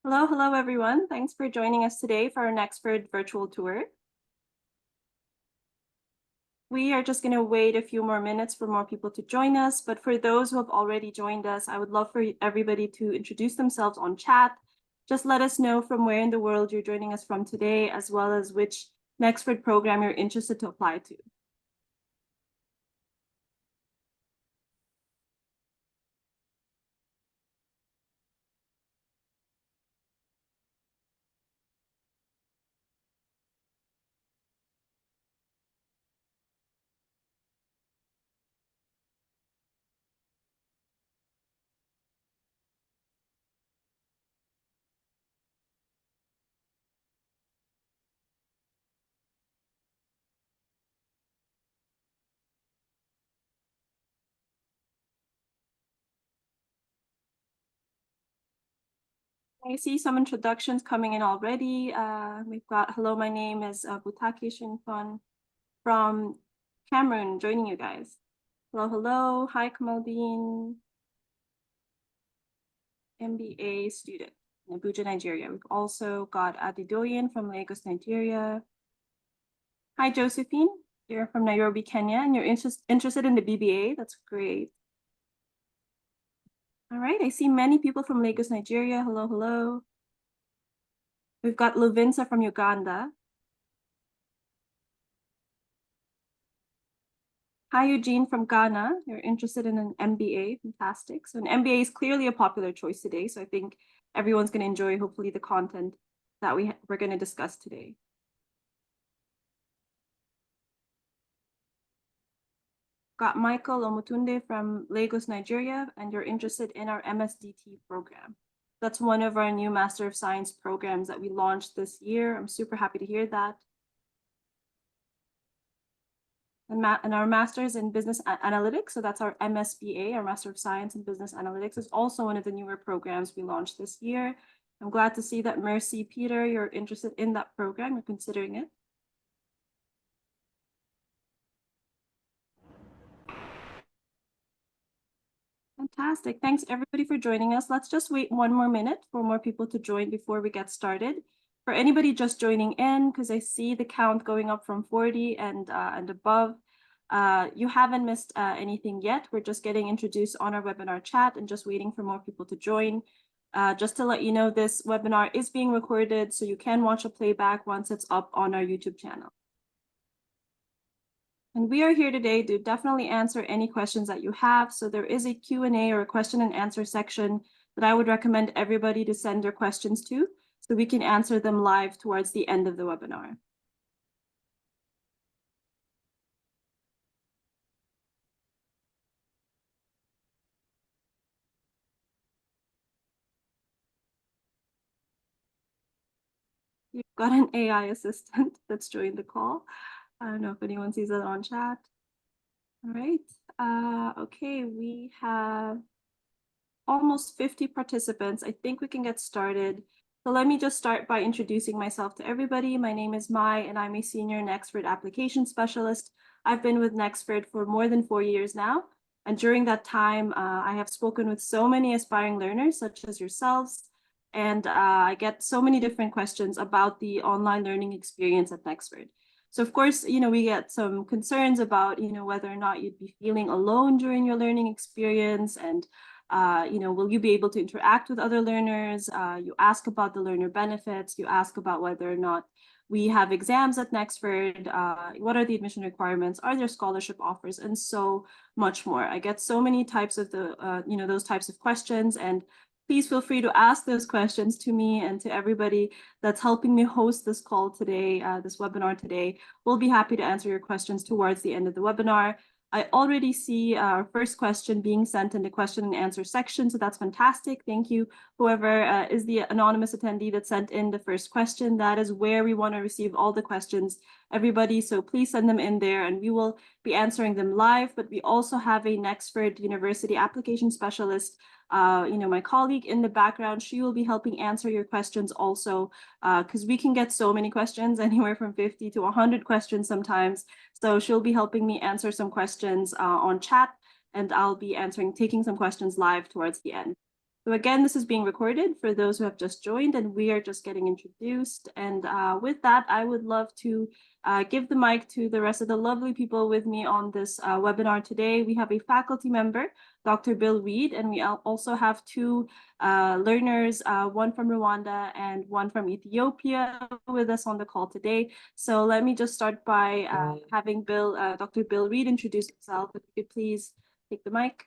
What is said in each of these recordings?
Hello, everyone. Thanks for joining us today for our Nexford Virtual Tour. We are just going to wait a few more minutes for more people to join us, but for those who have already joined us, I would love for everybody to introduce themselves on chat. Just let us know from where in the world you're joining us from today, as well as which Nexford program you're interested to apply to. I see some introductions coming in already. We've got, hello, my name is Butaki Shinfun from Cameroon, joining you guys. Hello. Hi, Kamaldeen, MBA student in Abuja, Nigeria. We've also got Adedoyin from Lagos, Nigeria. Hi, Josephine. You're from Nairobi, Kenya, and you're interested in the BBA. That's great. All right, I see many people from Lagos, Nigeria. Hello. We've got Lovinsa from Uganda. Hi, Eugene from Ghana. You're interested in an MBA. Fantastic. So an MBA is clearly a popular choice today. So I think everyone's going to enjoy, hopefully, the content that we're going to discuss today. Got Michael Omotunde from Lagos, Nigeria, and you're interested in our MSDT program. That's one of our new Master of Science programs that we launched this year. I'm super happy to hear that. And our Master's in Business Analytics, so that's our MSBA, our Master of Science in Business Analytics, is also one of the newer programs we launched this year. I'm glad to see that Mercy Peter, you're interested in that program, you're considering it. Fantastic. Thanks everybody for joining us. Let's just wait one more minute for more people to join before we get started. For anybody just joining in, because I see the count going up from 40 and above, you haven't missed anything yet. We're just getting introduced on our webinar chat and just waiting for more people to join. Just to let you know, this webinar is being recorded, so you can watch a playback once it's up on our YouTube channel. And we are here today to definitely answer any questions that you have. So there is a Q&A or a question and answer section that I would recommend everybody to send their questions to, so we can answer them live towards the end of the webinar. You've got an AI assistant that's joined the call. I don't know if anyone sees that on chat. All right. Okay, we have almost 50 participants. I think we can get started. So let me just start by introducing myself to everybody. My name is Mai, and I'm a senior Nexford Application Specialist. I've been with Nexford for more than 4 years now. And during that time, I have spoken with so many aspiring learners, such as yourselves. And I get so many different questions about the online learning experience at Nexford. So of course, we get some concerns about, whether or not you'd be feeling alone during your learning experience, and will you be able to interact with other learners? You ask about the learner benefits. You ask about whether or not we have exams at Nexford. What are the admission requirements? Are there scholarship offers? And so much more. I get so many types of those types of questions, and please feel free to ask those questions to me and to everybody that's helping me host this call today, this webinar today. We'll be happy to answer your questions towards the end of the webinar. I already see our first question being sent in the question and answer section, so that's fantastic. Thank you. Whoever is the anonymous attendee that sent in the first question, that is where we want to receive all the questions, everybody. So please send them in there and we will be answering them live. But we also have a Nexford University Application Specialist, my colleague in the background. She will be helping answer your questions also, because we can get so many questions, anywhere from 50 to 100 questions sometimes. So she'll be helping me answer some questions on chat, and I'll be taking some questions live towards the end. So again, this is being recorded for those who have just joined, and we are just getting introduced. And with that, I would love to give the mic to the rest of the lovely people with me on this webinar today. We have a faculty member, Dr. Bill Reed, and we also have two learners, one from Rwanda and one from Ethiopia with us on the call today. So let me just start by having Dr. Bill Reed introduce himself. If you could please take the mic.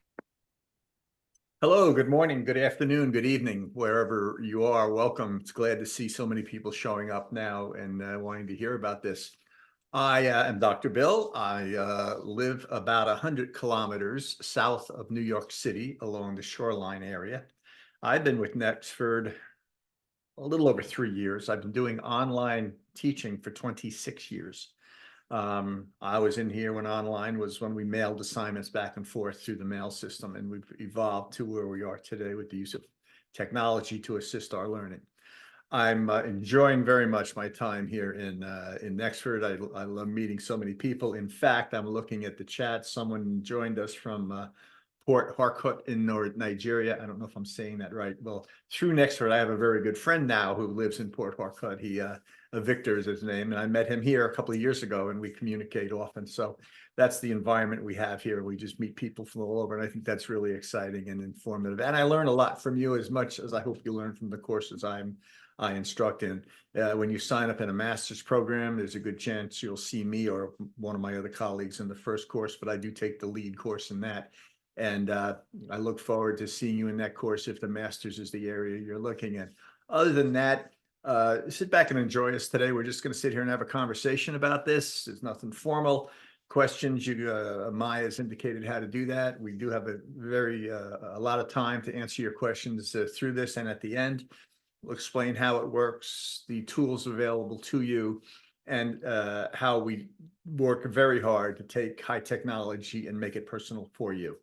Hello, good morning, good afternoon, good evening, wherever you are. Welcome. It's glad to see so many people showing up now and wanting to hear about this. I am Dr. Bill. I live about 100 kilometers south of New York City along the shoreline area. I've been with Nexford a little over 3 years. I've been doing online teaching for 26 years. I was in here when online was when we mailed assignments back and forth through the mail system, and we've evolved to where we are today with the use of technology to assist our learning. I'm enjoying very much my time here in Nexford. I love meeting so many people. In fact, I'm looking at the chat. Someone joined us from Port Harcourt in Nigeria. I don't know if I'm saying that right. Well, through Nexford, I have a very good friend now who lives in Port Harcourt. Victor is his name, and I met him here a couple of years ago, and we communicate often. So that's the environment we have here. We just meet people from all over, and I think that's really exciting and informative. And I learn a lot from you, as much as I hope you learn from the courses I instruct in. When you sign up in a master's program, there's a good chance you'll see me or one of my other colleagues in the first course, but I do take the lead course in that. And I look forward to seeing you in that course if the master's is the area you're looking at. Other than that, sit back and enjoy us today. We're just going to sit here and have a conversation about this. There's nothing formal. Questions, Mai has indicated how to do that. We do have a lot of time to answer your questions through this, and at the end, we'll explain how it works, the tools available to you, and how we work very hard to take high technology and make it personal for you.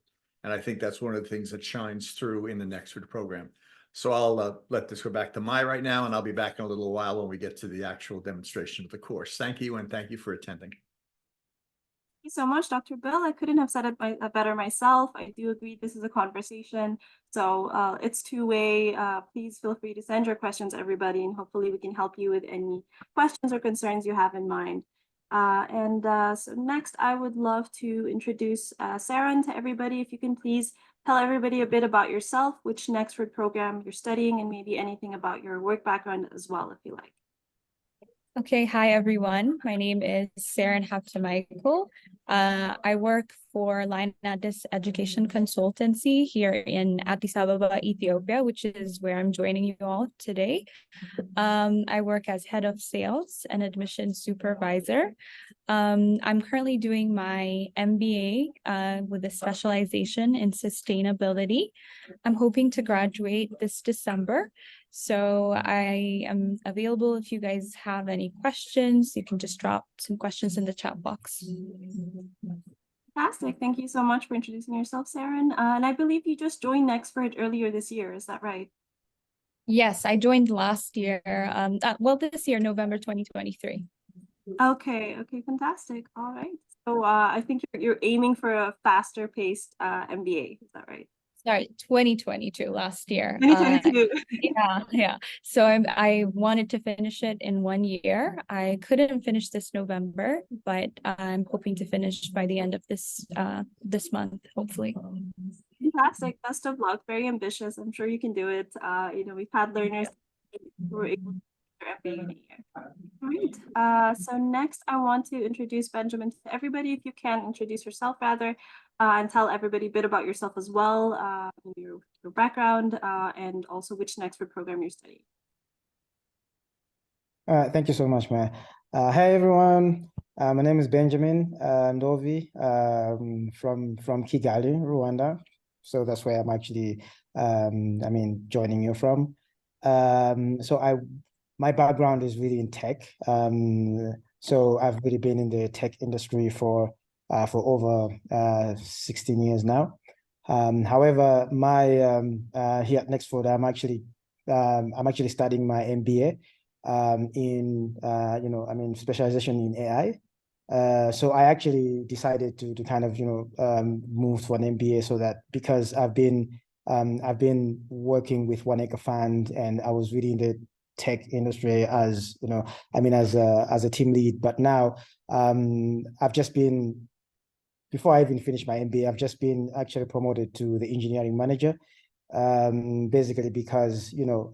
And I think that's one of the things that shines through in the Nexford program. So I'll let this go back to Mai right now, and I'll be back in a little while when we get to the actual demonstration of the course. Thank you, and thank you for attending. Thank you so much, Dr. Bill. I couldn't have said it better myself. I do agree this is a conversation, so it's two-way. Please feel free to send your questions, everybody, and hopefully we can help you with any questions or concerns you have in mind. So next, I would love to introduce Saron to everybody. If you can please tell everybody a bit about yourself, which Nexford program you're studying, and maybe anything about your work background as well, if you like. Okay, hi everyone. My name is Saron Habtemichael. I work for Addis Education Consultancy here in Addis Ababa, Ethiopia, which is where I'm joining you all today. I work as head of sales and admission supervisor. I'm currently doing my MBA with a specialization in sustainability. I'm hoping to graduate this December. So I am available if you guys have any questions. You can just drop some questions in the chat box. Fantastic. Thank you so much for introducing yourself, Saron. And I believe you just joined Nexford earlier this year. Is that right? Yes, I joined last year. This year, November 2023. Okay, fantastic. All right. So I think you're aiming for a faster paced MBA. Is that right? Sorry, 2022, last year. 2022. Yeah. So I wanted to finish it in 1 year. I couldn't finish this November, but I'm hoping to finish by the end of this month, hopefully. Fantastic. Best of luck. Very ambitious. I'm sure you can do it. We've had learners who were able to do their MBA in a year. All right. So next, I want to introduce Benjamin to everybody. If you can introduce yourself rather, and tell everybody a bit about yourself as well, your background, and also which Nexford program you're studying. Thank you so much, Mai. Hi, everyone. My name is Benjamin Ndovi from Kigali, Rwanda. So that's where I'm actually, joining you from. My background is really in tech. So I've really been in the tech industry for over 16 years now. However, here at Nexford, I'm actually studying my MBA in specialization in AI. So I actually decided to kind of move to an MBA, so that because I've been I've been working with Acre Fund, and I was really in the tech industry as, you know, I mean, as a team lead. But now I've just been, before I even finished my MBA, I've just been actually promoted to the engineering manager, basically because, you know,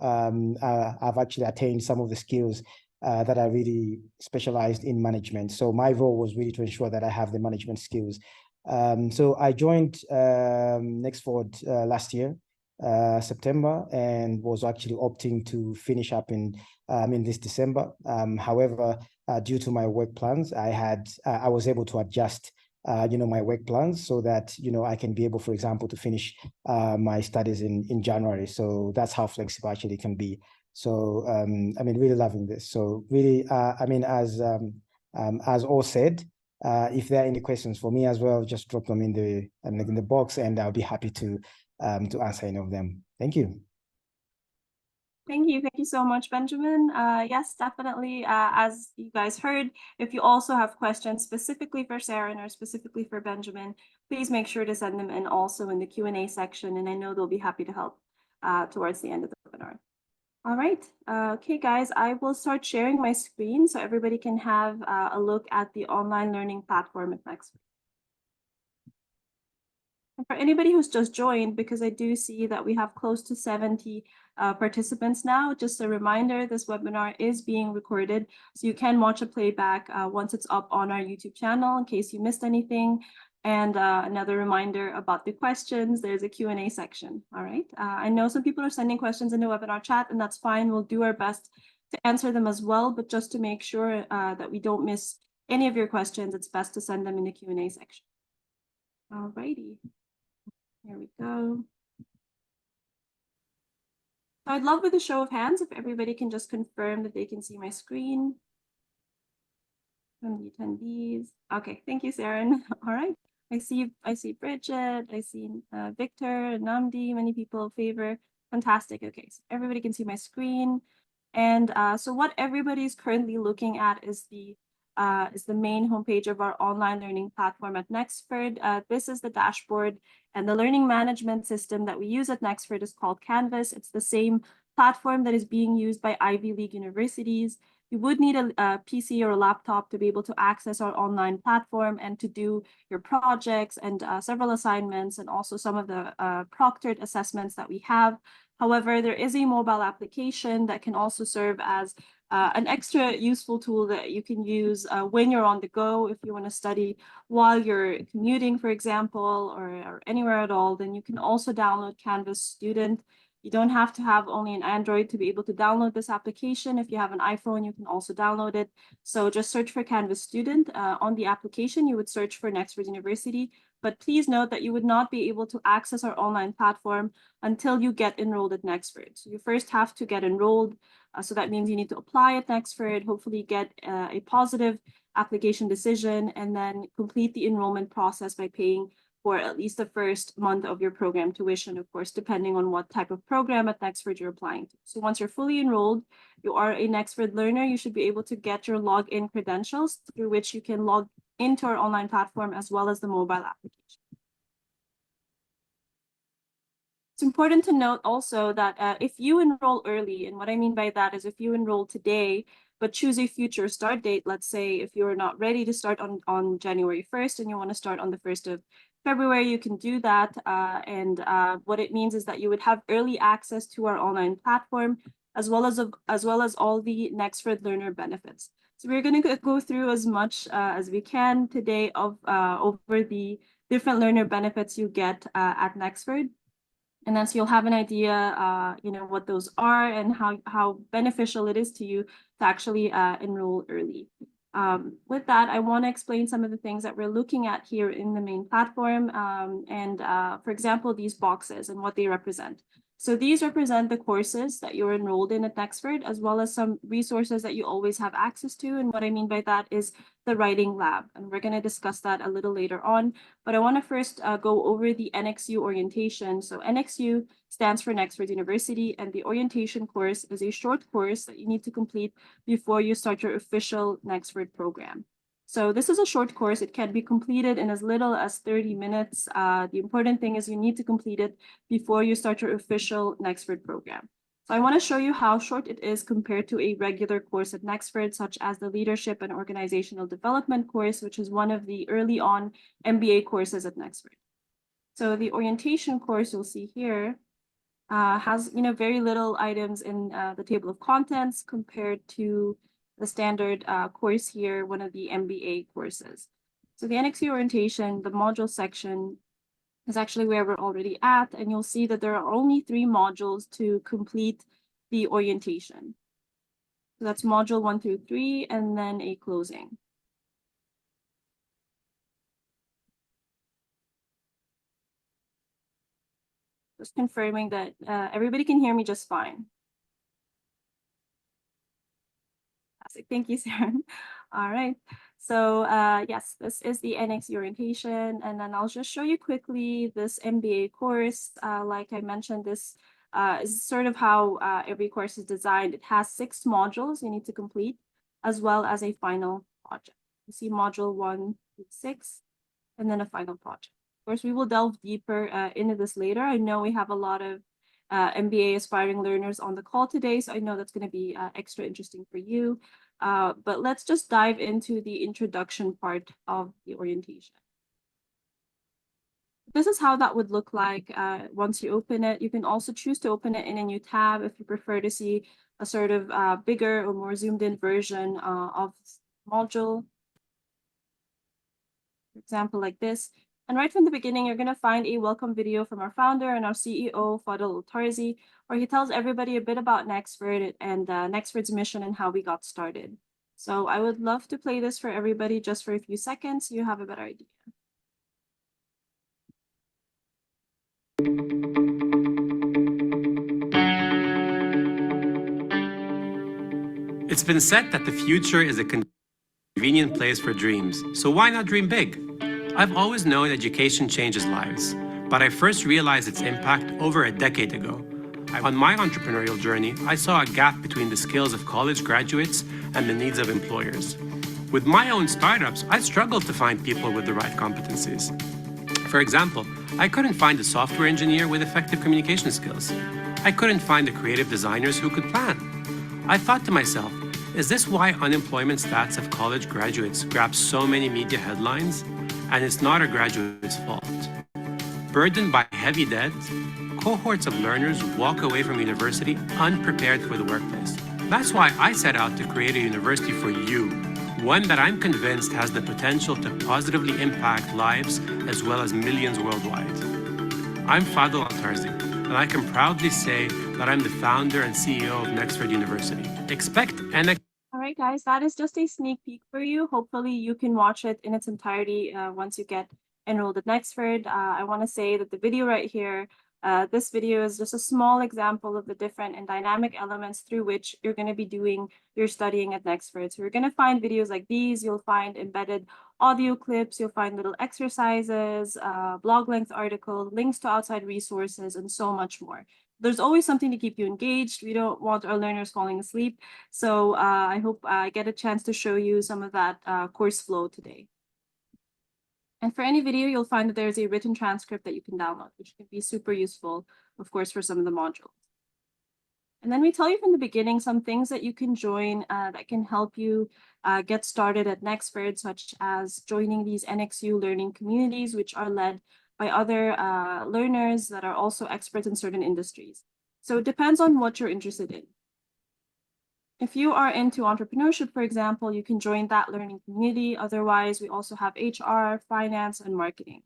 I've actually attained some of the skills that are really specialized in management. So my role was really to ensure that I have the management skills. So I joined Nexford last year, September, and was actually opting to finish up in this December. However, due to my work plans, I was able to adjust you know, my work plans so that, you know, I can be able, for example, to finish my studies in January. So that's how flexible actually can be. So I mean, really loving this. So really, I mean, as all said, if there are any questions for me as well, just drop them in the box, and I'll be happy to answer any of them. Thank you. Thank you so much, Benjamin. Yes, definitely. As you guys heard, if you also have questions specifically for Saron or specifically for Benjamin, please make sure to send them in also in the Q&A section, and I know they'll be happy to help towards the end of the webinar. All right. Okay, guys, I will start sharing my screen so everybody can have a look at the online learning platform at Nexford. For anybody who's just joined, because I do see that we have close to 70 participants now, just a reminder, this webinar is being recorded, so you can watch a playback once it's up on our YouTube channel in case you missed anything. And another reminder about the questions, there's a Q&A section, all right? I know some people are sending questions in the webinar chat, and that's fine. We'll do our best to answer them as well, but just to make sure that we don't miss any of your questions, it's best to send them in the Q&A section. All righty. Here we go. So I'd love with a show of hands if everybody can just confirm that they can see my screen. From the attendees. Okay, thank you, Saron. All right. I see Bridget, I see Victor, Namdi, many people favor. Fantastic. Okay, so everybody can see my screen. And so what everybody's currently looking at is the main homepage of our online learning platform at Nexford. This is the dashboard, and the learning management system that we use at Nexford is called Canvas. It's the same platform that is being used by Ivy League universities. You would need a PC or a laptop to be able to access our online platform and to do your projects and several assignments, and also some of the proctored assessments that we have. However, there is a mobile application that can also serve as an extra useful tool that you can use when you're on the go. If you want to study while you're commuting, for example, or anywhere at all, then you can also download Canvas Student. You don't have to have only an Android to be able to download this application. If you have an iPhone, you can also download it. So just search for Canvas Student. On the application, you would search for Nexford University, but please note that you would not be able to access our online platform until you get enrolled at Nexford. So you first have to get enrolled. So that means you need to apply at Nexford, hopefully get a positive application decision, and then complete the enrollment process by paying for at least the first month of your program tuition, of course, depending on what type of program at Nexford you're applying to. So once you're fully enrolled, you are a Nexford learner, you should be able to get your login credentials through which you can log into our online platform as well as the mobile application. It's important to note also that if you enroll early, and what I mean by that is if you enroll today, but choose a future start date, let's say if you're not ready to start on January 1st and you want to start on the 1st of February, you can do that. What it means is that you would have early access to our online platform, as well as all the Nexford learner benefits. So we're going to go through as much as we can today of over the different learner benefits you get at Nexford. And then so you'll have an idea, what those are and how beneficial it is to you to actually enroll early. With that, I want to explain some of the things that we're looking at here in the main platform. For example, these boxes and what they represent. So these represent the courses that you're enrolled in at Nexford, as well as some resources that you always have access to. And what I mean by that is the writing lab. And we're going to discuss that a little later on. But I want to first go over the NXU orientation. So NXU stands for Nexford University, and the orientation course is a short course that you need to complete before you start your official Nexford program. So this is a short course. It can be completed in as little as 30 minutes. The important thing is you need to complete it before you start your official Nexford program. So I want to show you how short it is compared to a regular course at Nexford, such as the Leadership and Organizational Development course, which is one of the early on MBA courses at Nexford. So the orientation course you'll see here has very little items in the table of contents compared to the standard course here, one of the MBA courses. So the NXU Orientation, the module section, is actually where we're already at, and you'll see that there are only 3 modules to complete the orientation. So that's module 1 through 3, and then a closing. Just confirming that everybody can hear me just fine. Fantastic. Thank you, Saron. All right. So yes, this is the NXU Orientation, and then I'll just show you quickly this MBA course. Like I mentioned, this is sort of how every course is designed. It has 6 modules you need to complete, as well as a final project. You see module 1 through 6, and then a final project. Of course, we will delve deeper into this later. I know we have a lot of MBA aspiring learners on the call today, so I know that's going to be extra interesting for you. But let's just dive into the introduction part of the orientation. This is how that would look like once you open it. You can also choose to open it in a new tab if you prefer to see a sort of bigger or more zoomed in version of the module. For example, like this. And right from the beginning, you're going to find a welcome video from our founder and our CEO, Fadl Tarzi, where he tells everybody a bit about Nexford and Nexford's mission and how we got started. So I would love to play this for everybody just for a few seconds so you have a better idea. It's been said that the future is a convenient place for dreams, so why not dream big? I've always known education changes lives, but I first realized its impact over a decade ago. On my entrepreneurial journey, I saw a gap between the skills of college graduates and the needs of employers. With my own startups, I struggled to find people with the right competencies. For example, I couldn't find a software engineer with effective communication skills. I couldn't find the creative designers who could plan. I thought to myself, is this why unemployment stats of college graduates grab so many media headlines? And it's not a graduate's fault. Burdened by heavy debt, cohorts of learners walk away from university unprepared for the workplace. That's why I set out to create a university for you, one that I'm convinced has the potential to positively impact lives as well as millions worldwide. I'm Fadl Tarzi, and I can proudly say that I'm the founder and CEO of Nexford University. Expect NX. All right, guys, that is just a sneak peek for you. Hopefully you can watch it in its entirety once you get enrolled at Nexford. I want to say that the video right here, this video is just a small example of the different and dynamic elements through which you're going to be doing your studying at Nexford. So you're going to find videos like these. You'll find embedded audio clips. You'll find little exercises, blog length articles, links to outside resources, and so much more. There's always something to keep you engaged. We don't want our learners falling asleep. So I hope I get a chance to show you some of that course flow today. And for any video, you'll find that there's a written transcript that you can download, which can be super useful, of course, for some of the modules. And then we tell you from the beginning some things that you can join that can help you get started at Nexford, such as joining these NXU learning communities, which are led by other learners that are also experts in certain industries. So it depends on what you're interested in. If you are into entrepreneurship, for example, you can join that learning community. Otherwise, we also have HR, finance, and marketing.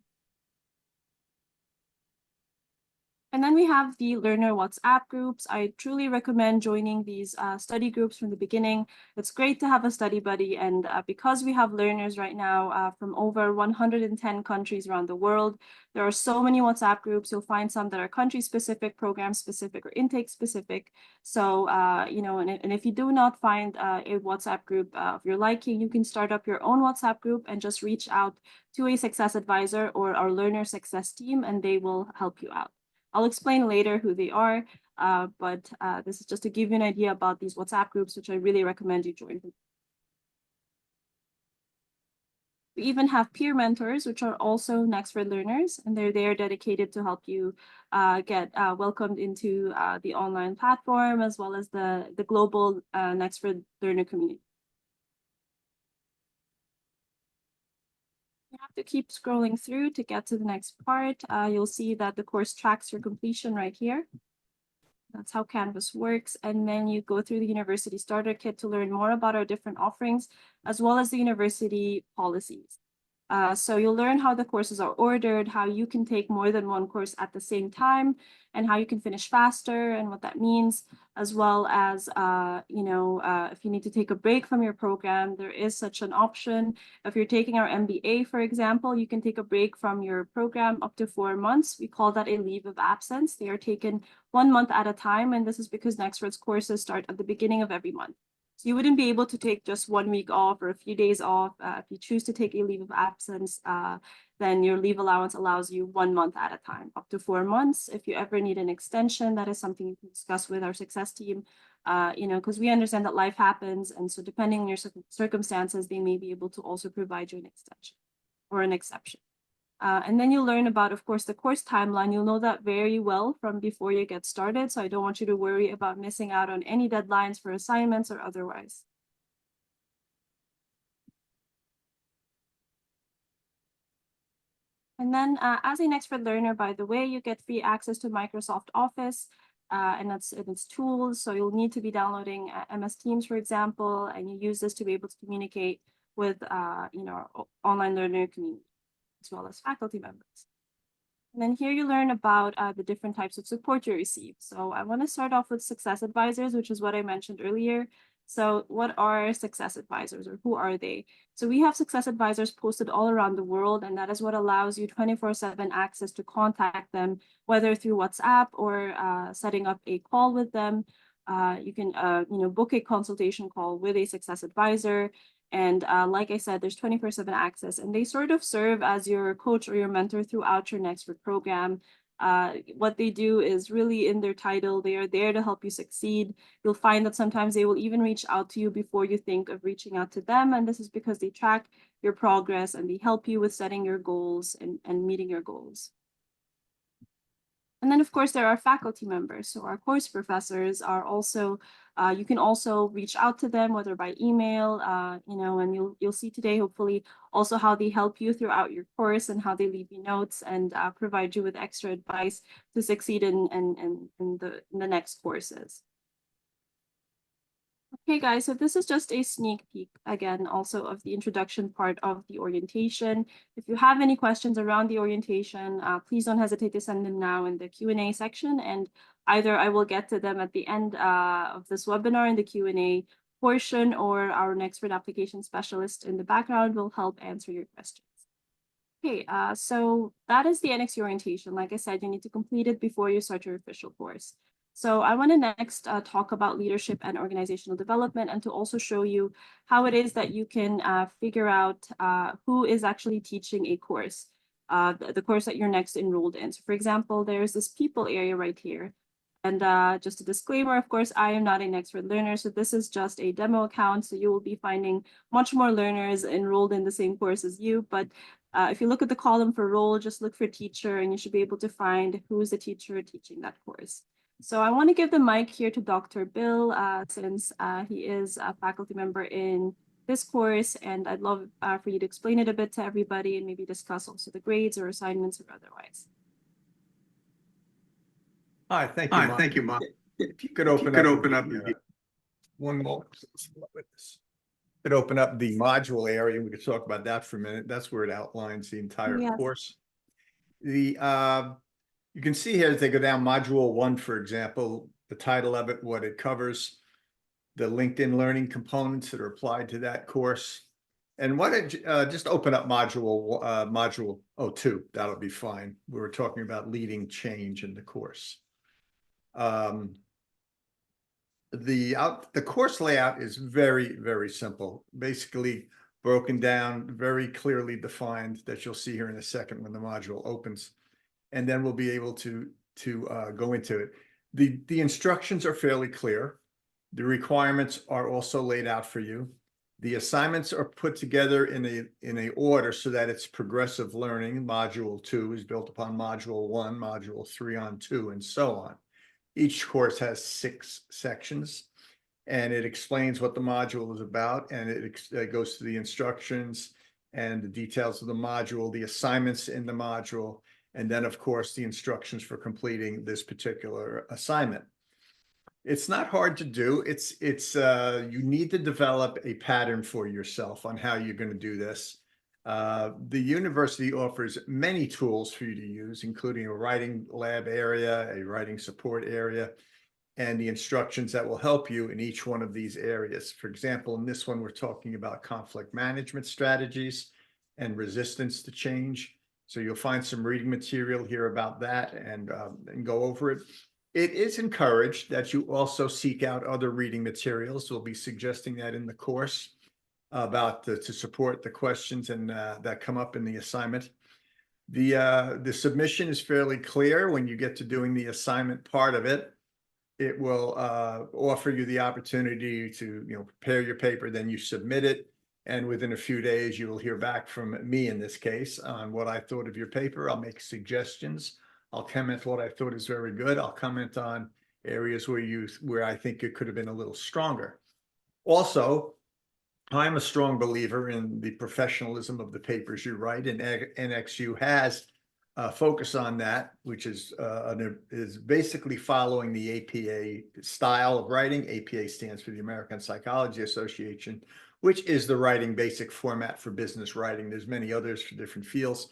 And then we have the learner WhatsApp groups. I truly recommend joining these study groups from the beginning. It's great to have a study buddy. And because we have learners right now from over 110 countries around the world, there are so many WhatsApp groups. You'll find some that are country specific, program specific, or intake specific. So, and if you do not find a WhatsApp group of your liking, you can start up your own WhatsApp group and just reach out to a success advisor or our learner success team, and they will help you out. I'll explain later who they are, but this is just to give you an idea about these WhatsApp groups, which I really recommend you join. We even have peer mentors, which are also Nexford learners, and they're there dedicated to help you get welcomed into the online platform, as well as the global Nexford learner community. You have to keep scrolling through to get to the next part. You'll see that the course tracks your completion right here. That's how Canvas works. And then you go through the University Starter Kit to learn more about our different offerings, as well as the university policies. So you'll learn how the courses are ordered, how you can take more than one course at the same time, and how you can finish faster and what that means, as well as, if you need to take a break from your program, there is such an option. If you're taking our MBA, for example, you can take a break from your program up to 4 months. We call that a leave of absence. They are taken 1 month at a time, and this is because Nexford's courses start at the beginning of every month. So you wouldn't be able to take just 1 week off or a few days off. If you choose to take a leave of absence, then your leave allowance allows you 1 month at a time, up to 4 months. If you ever need an extension, that is something you can discuss with our success team, because we understand that life happens. And so depending on your circumstances, they may be able to also provide you an extension or an exception. And then you'll learn about, of course, the course timeline. You'll know that very well from before you get started. So I don't want you to worry about missing out on any deadlines for assignments or otherwise. And then as a Nexford learner, by the way, you get free access to Microsoft Office and its tools. So you'll need to be downloading MS Teams, for example, and you use this to be able to communicate with, online learner community, as well as faculty members. And then here you learn about the different types of support you receive. So I want to start off with success advisors, which is what I mentioned earlier. So what are success advisors, or who are they? So we have success advisors posted all around the world, and that is what allows you 24/7 access to contact them, whether through WhatsApp or setting up a call with them. You can book a consultation call with a success advisor. And like I said, there's 24/7 access, and they sort of serve as your coach or your mentor throughout your Nexford program. What they do is really in their title. They are there to help you succeed. You'll find that sometimes they will even reach out to you before you think of reaching out to them. And this is because they track your progress and they help you with setting your goals and meeting your goals. And then, of course, there are faculty members. So our course professors are also, you can also reach out to them, whether by email, and you'll see today, hopefully, also how they help you throughout your course and how they leave you notes and provide you with extra advice to succeed in the next courses. Okay, guys, so this is just a sneak peek, again, also of the introduction part of the orientation. If you have any questions around the orientation, please don't hesitate to send them now in the Q&A section, and either I will get to them at the end of this webinar in the Q&A portion, or our Nexford Application Specialist in the background will help answer your questions. Okay, so that is the NXU orientation. Like I said, you need to complete it before you start your official course. So I want to next talk about leadership and organizational development, and to also show you how it is that you can figure out who is actually teaching a course, the course that you're next enrolled in. So for example, there's this people area right here. And just a disclaimer, of course, I am not a Nexford learner, so this is just a demo account. So you will be finding much more learners enrolled in the same course as you. But if you look at the column for role, just look for teacher, and you should be able to find who's the teacher teaching that course. So I want to give the mic here to Dr. Bill, since he is a faculty member in this course, and I'd love for you to explain it a bit to everybody and maybe discuss also the grades or assignments or otherwise. Hi, thank you, Mai. Thank you, Mai. If you could open up one more. Could open up the module area. We could talk about that for a minute. That's where it outlines the entire course. You can see here as they go down module 1, for example, the title of it, what it covers, the LinkedIn learning components that are applied to that course. And what it just open up module 2, that'll be fine. We were talking about leading change in the course. The course layout is very, very simple, basically broken down, very clearly defined, that you'll see here in a second when the module opens. And then we'll be able to go into it. The instructions are fairly clear. The requirements are also laid out for you. The assignments are put together in a order so that it's progressive learning. Module 2 is built upon Module 1, Module 3 on 2, and so on. Each course has 6 sections, and it explains what the module is about, and it goes through the instructions and the details of the module, the assignments in the module, and then, of course, the instructions for completing this particular assignment. It's not hard to do. You need to develop a pattern for yourself on how you're going to do this. The university offers many tools for you to use, including a writing lab area, a writing support area, and the instructions that will help you in each one of these areas. For example, in this one, we're talking about conflict management strategies and resistance to change. So you'll find some reading material here about that and go over it. It is encouraged that you also seek out other reading materials. We'll be suggesting that in the course to support the questions and that come up in the assignment. The submission is fairly clear. When you get to doing the assignment part of it, it will offer you the opportunity to prepare your paper, then you submit it, and within a few days you will hear back from me in this case on what I thought of your paper. I'll make suggestions. I'll comment what I thought is very good. I'll comment on areas where I think it could have been a little stronger. Also, I'm a strong believer in the professionalism of the papers you write, and NXU has focus on that, which is basically following the APA style of writing. APA stands for the American Psychology Association, which is the writing basic format for business writing. There's many others for different fields,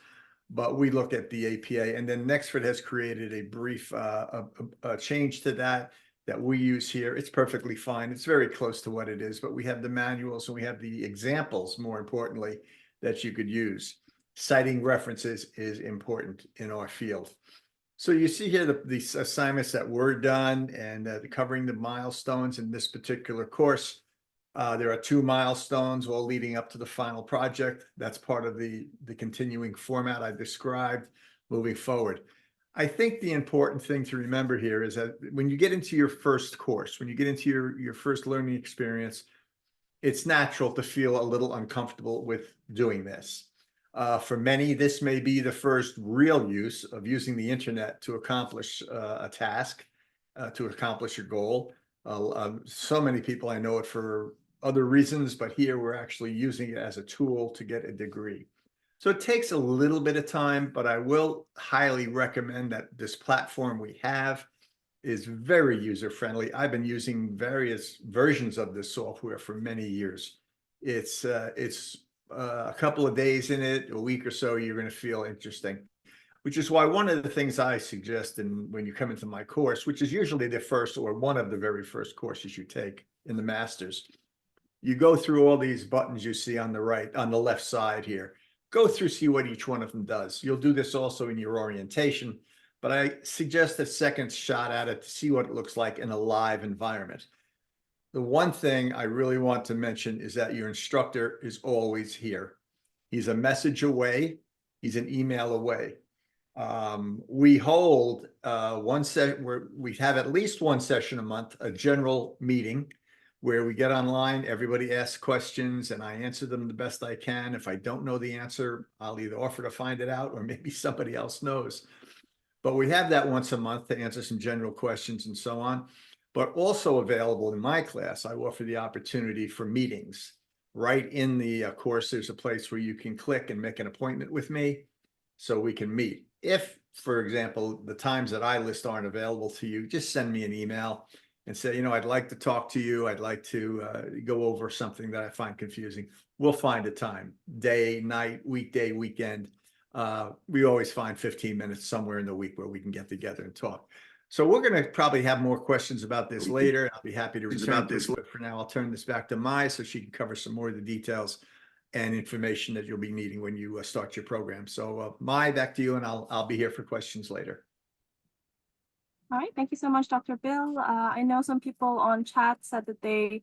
but we look at the APA, and then Nexford has created a brief change to that we use here. It's perfectly fine. It's very close to what it is, but we have the manuals and we have the examples, more importantly, that you could use. Citing references is important in our field. So you see here the assignments that were done and covering the milestones in this particular course. There are 2 milestones all leading up to the final project. That's part of the continuing format I described moving forward. I think the important thing to remember here is that when you get into your first course, when you get into your first learning experience, it's natural to feel a little uncomfortable with doing this. For many, this may be the first real use of using the internet to accomplish a task, to accomplish a goal. So many people, I know it for other reasons, but here we're actually using it as a tool to get a degree. So it takes a little bit of time, but I will highly recommend that this platform we have is very user-friendly. I've been using various versions of this software for many years. It's a couple of days in it, a week or so, you're going to feel interesting, which is why one of the things I suggest when you come into my course, which is usually the first or one of the very first courses you take in the master's, you go through all these buttons you see on the left side here. Go through, see what each one of them does. You'll do this also in your orientation, but I suggest a second shot at it to see what it looks like in a live environment. The one thing I really want to mention is that your instructor is always here. He's a message away. He's an email away. We hold one session where we have at least one session a month, a general meeting where we get online, everybody asks questions and I answer them the best I can. If I don't know the answer, I'll either offer to find it out or maybe somebody else knows. But we have that once a month to answer some general questions and so on. But also available in my class, I offer the opportunity for meetings. Right in the course, there's a place where you can click and make an appointment with me so we can meet. If, for example, the times that I list aren't available to you, just send me an email and say, I'd like to talk to you. I'd like to go over something that I find confusing. We'll find a time, day, night, weekday, weekend. We always find 15 minutes somewhere in the week where we can get together and talk. So we're going to probably have more questions about this later. I'll be happy to return to this, but for now, I'll turn this back to Mai so she can cover some more of the details and information that you'll be needing when you start your program. So Mai, back to you, and I'll be here for questions later. All right, thank you so much, Dr. Bill. I know some people on chat said that they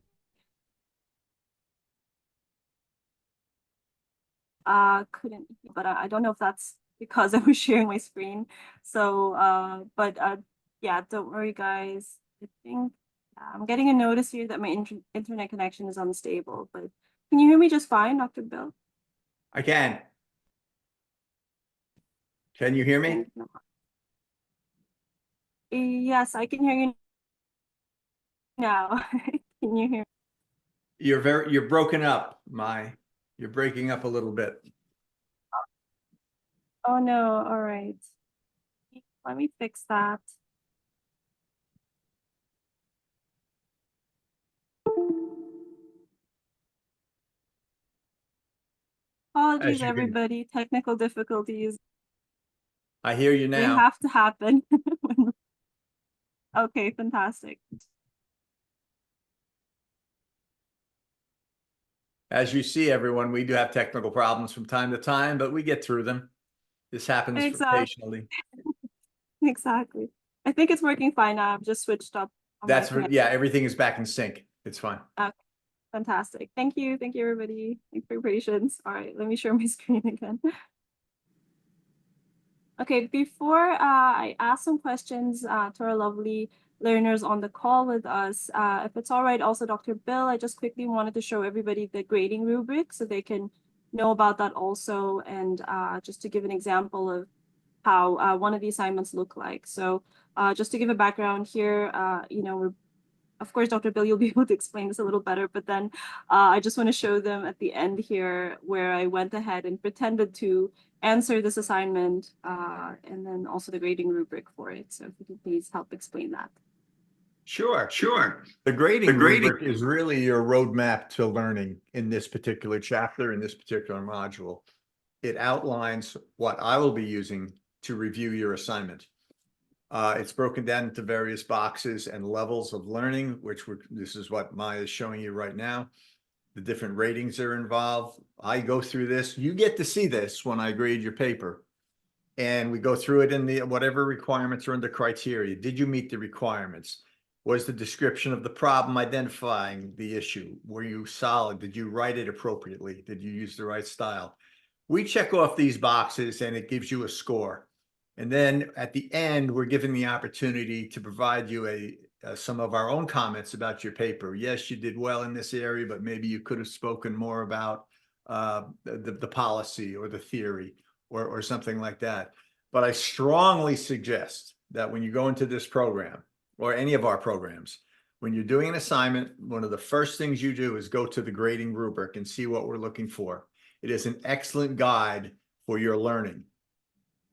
couldn't, but I don't know if that's because I was sharing my screen. So, yeah, don't worry, guys. I think I'm getting a notice here that my internet connection is unstable, but Can you hear me just fine, Dr. Bill? I can. Can you hear me? Yes, I can hear you now. Can you hear? You're broken up, Mai. You're breaking up a little bit. Oh no, all right. Let me fix that. Apologies, you can- everybody. Technical difficulties. I hear you They now. have to happen. Okay, fantastic. As you see, everyone, we do have technical problems from time to time, but we get through them. This happens Exactly. occasionally. Exactly. I think it's working fine now. I've just switched up on my connection. Yeah, everything is back in sync. It's fine. Okay, fantastic. Thank you. Thank you, everybody. Thanks for your patience. All right, let me share my screen again. Okay, before I ask some questions to our lovely learners on the call with us, if it's all right, also Dr. Bill, I just quickly wanted to show everybody the grading rubric so they can know about that also, and just to give an example of how one of the assignments look like. So just to give a background here, you know, of course, Dr. Bill, you'll be able to explain this a little better, but then I just want to show them at the end here where I went ahead and pretended to answer this assignment and then also the grading rubric for it. So if you can please help explain that. Sure. The grading rubric is really your roadmap to learning in this particular chapter, in this particular module. It outlines what I will be using to review your assignment. It's broken down into various boxes and levels of learning, this is what Mai is showing you right now. The different ratings are involved. I go through this. You get to see this when I grade your paper. And we go through it in the whatever requirements are under criteria. Did you meet the requirements? Was the description of the problem identifying the issue? Were you solid? Did you write it appropriately? Did you use the right style? We check off these boxes and it gives you a score. And then at the end, we're given the opportunity to provide you some of our own comments about your paper. Yes, you did well in this area, but maybe you could have spoken more about the policy or the theory or something like that. But I strongly suggest that when you go into this program or any of our programs, when you're doing an assignment, one of the first things you do is go to the grading rubric and see what we're looking for. It is an excellent guide for your learning.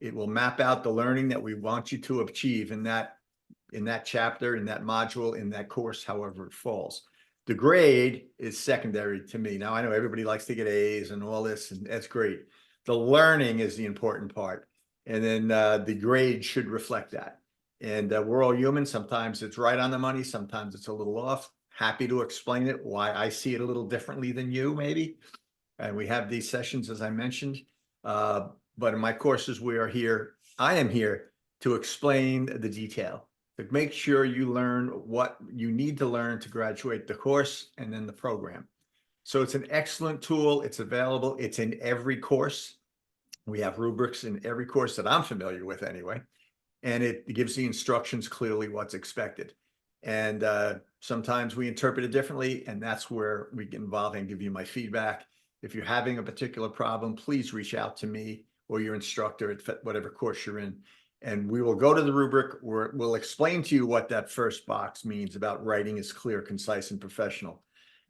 It will map out the learning that we want you to achieve in that chapter, in that module, in that course, however it falls. The grade is secondary to me. Now, I know everybody likes to get A's and all this, and that's great. The learning is the important part. And then the grade should reflect that. And we're all human. Sometimes it's right on the money. Sometimes it's a little off. Happy to explain it, why I see it a little differently than you, maybe. And we have these sessions, as I mentioned. But in my courses, I am here to explain the detail, to make sure you learn what you need to learn to graduate the course and then the program. So it's an excellent tool. It's available. It's in every course. We have rubrics in every course that I'm familiar with anyway. And it gives the instructions clearly what's expected. And sometimes we interpret it differently, and that's where we get involved and give you my feedback. If you're having a particular problem, please reach out to me or your instructor at whatever course you're in. And we will go to the rubric where we'll explain to you what that first box means about writing is clear, concise, and professional.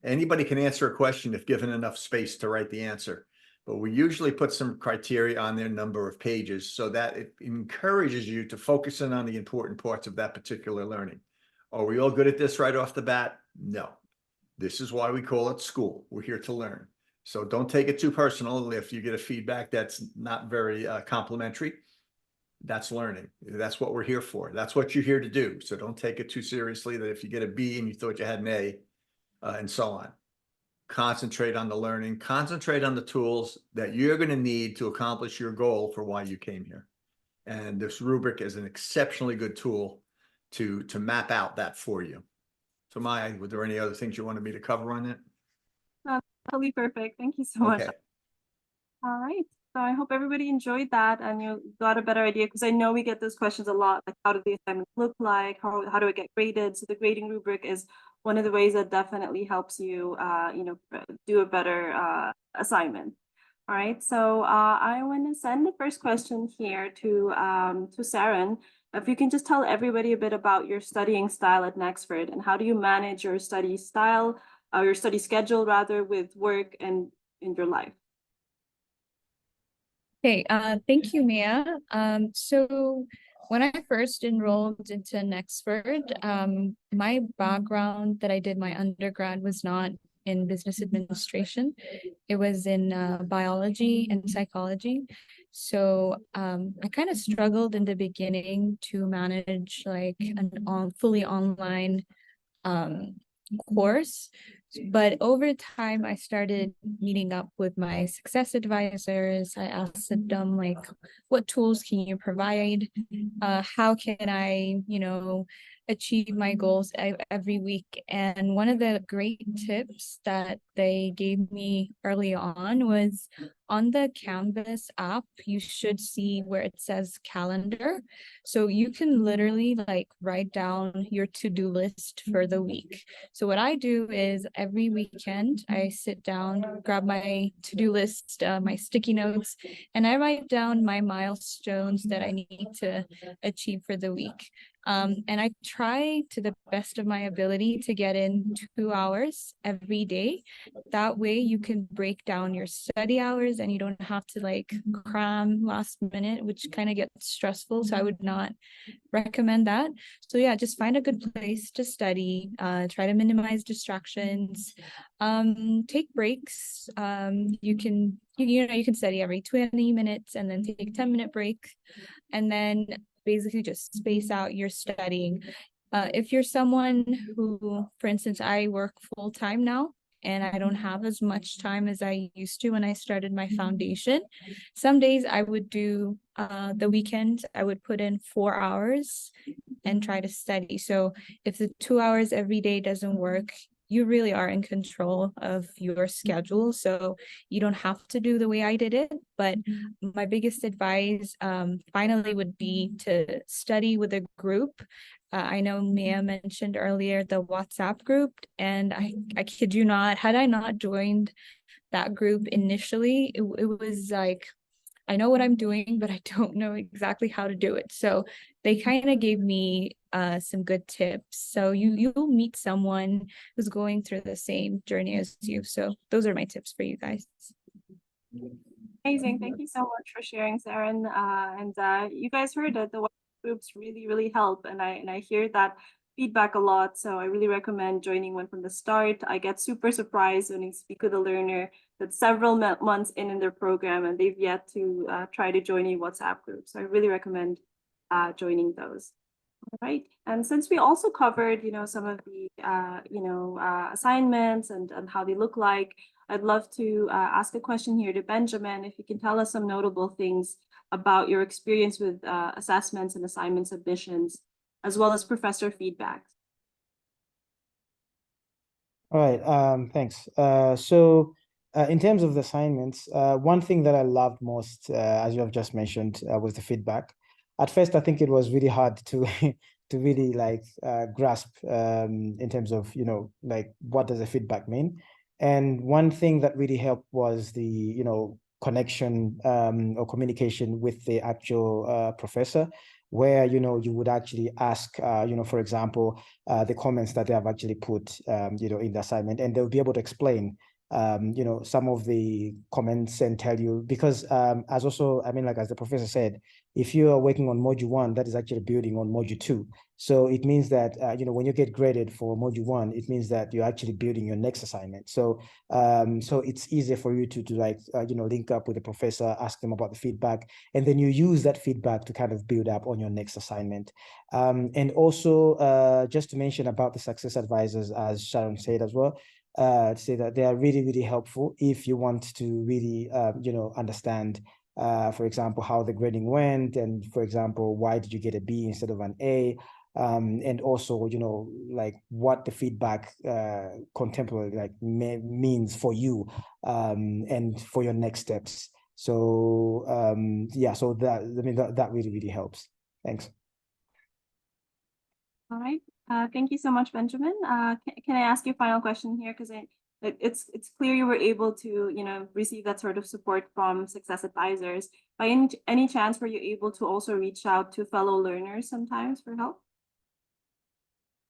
Anybody can answer a question if given enough space to write the answer. But we usually put some criteria on their number of pages so that it encourages you to focus in on the important parts of that particular learning. Are we all good at this right off the bat? No. This is why we call it school. We're here to learn. So don't take it too personal if you get a feedback that's not very complimentary. That's learning. That's what we're here for. That's what you're here to do. So don't take it too seriously that if you get a B and you thought you had an A and so on. Concentrate on the learning, concentrate on the tools that you're going to need to accomplish your goal for why you came here. And this rubric is an exceptionally good tool to map out that for you. So Mai, were there any other things you wanted me to cover on that? Totally perfect. Thank you so much. Okay. All right. So I hope everybody enjoyed that and you got a better idea, because I know we get those questions a lot, like how do the assignments look like? How do it get graded? So the grading rubric is one of the ways that definitely helps you, do a better assignment. All right, so I want to send the first question here to Saron. If you can just tell everybody a bit about your studying style at Nexford and how do you manage your study style, or your study schedule rather, with work and in your life. Okay, thank you, Mia. So when I first enrolled into Nexford, my background that I did my undergrad was not in business administration. It was in biology and psychology. So I kind of struggled in the beginning to manage like an fully online course. But over time, I started meeting up with my success advisors. I asked them like, what tools can you provide? How can I, achieve my goals every week? And one of the great tips that they gave me early on was on the Canvas app, you should see where it says calendar. So you can literally like write down your to-do list for the week. So what I do is every weekend, I sit down, grab my to-do list, my sticky notes, and I write down my milestones that I need to achieve for the week. And I try to the best of my ability to get in 2 hours every day. That way you can break down your study hours and you don't have to like cram last minute, which kind of gets stressful. So I would not recommend that. So yeah, just find a good place to study, try to minimize distractions, take breaks. You can study every 20 minutes and then take a 10-minute break, and then basically just space out your studying. If you're someone who, for instance, I work full-time now, and I don't have as much time as I used to when I started my foundation. Some days I would do the weekends, I would put in 4 hours and try to study. So if the 2 hours every day doesn't work, you really are in control of your schedule. So you don't have to do the way I did it. But my biggest advice finally would be to study with a group. I know Mia mentioned earlier the WhatsApp group, and I kid you not, had I not joined that group initially, it was like, I know what I'm doing, but I don't know exactly how to do it. So they kind of gave me some good tips. So you'll meet someone who's going through the same journey as you. So those are my tips for you guys. Amazing. Thank you so much for sharing, Saron. And you guys heard that the groups really, really help. And I hear that feedback a lot. So I really recommend joining one from the start. I get super surprised when I speak with a learner that's several months in their program and they've yet to try to join a WhatsApp group. So I really recommend joining those. All right. And since we also covered, some of the, assignments and how they look like, I'd love to ask a question here to Benjamin. If you can tell us some notable things about your experience with assessments and assignment submissions, as well as professor feedback. All right, thanks. So in terms of the assignments, one thing that I loved most, as you have just mentioned, was the feedback. At first, I think it was really hard to to really like grasp in terms of, like what does the feedback mean? And one thing that really helped was the, connection or communication with the actual professor, where, you would actually ask, for example, the comments that they have actually put, in the assignment, and they'll be able to explain, some of the comments and tell you, because as also, like as the professor said, if you are working on module 1, that is actually building on module 2. So it means that, when you get graded for module 1, it means that you're actually building your next assignment. So, so it's easier for you to like, link up with the professor, ask them about the feedback, and then you use that feedback to kind of build up on your next assignment. And also, just to mention about the success advisors, as Sharon said as well, to say that they are really, really helpful if you want to really, understand, for example, how the grading went, and for example, why did you get a B instead of an A? And also, like what the feedback contemporary like means for you and for your next steps. So yeah, so that really, really helps. Thanks. All right. Thank you so much, Benjamin. Can I ask you a final question here? Because it's clear you were able to, receive that sort of support from success advisors. By any chance, were you able to also reach out to fellow learners sometimes for help?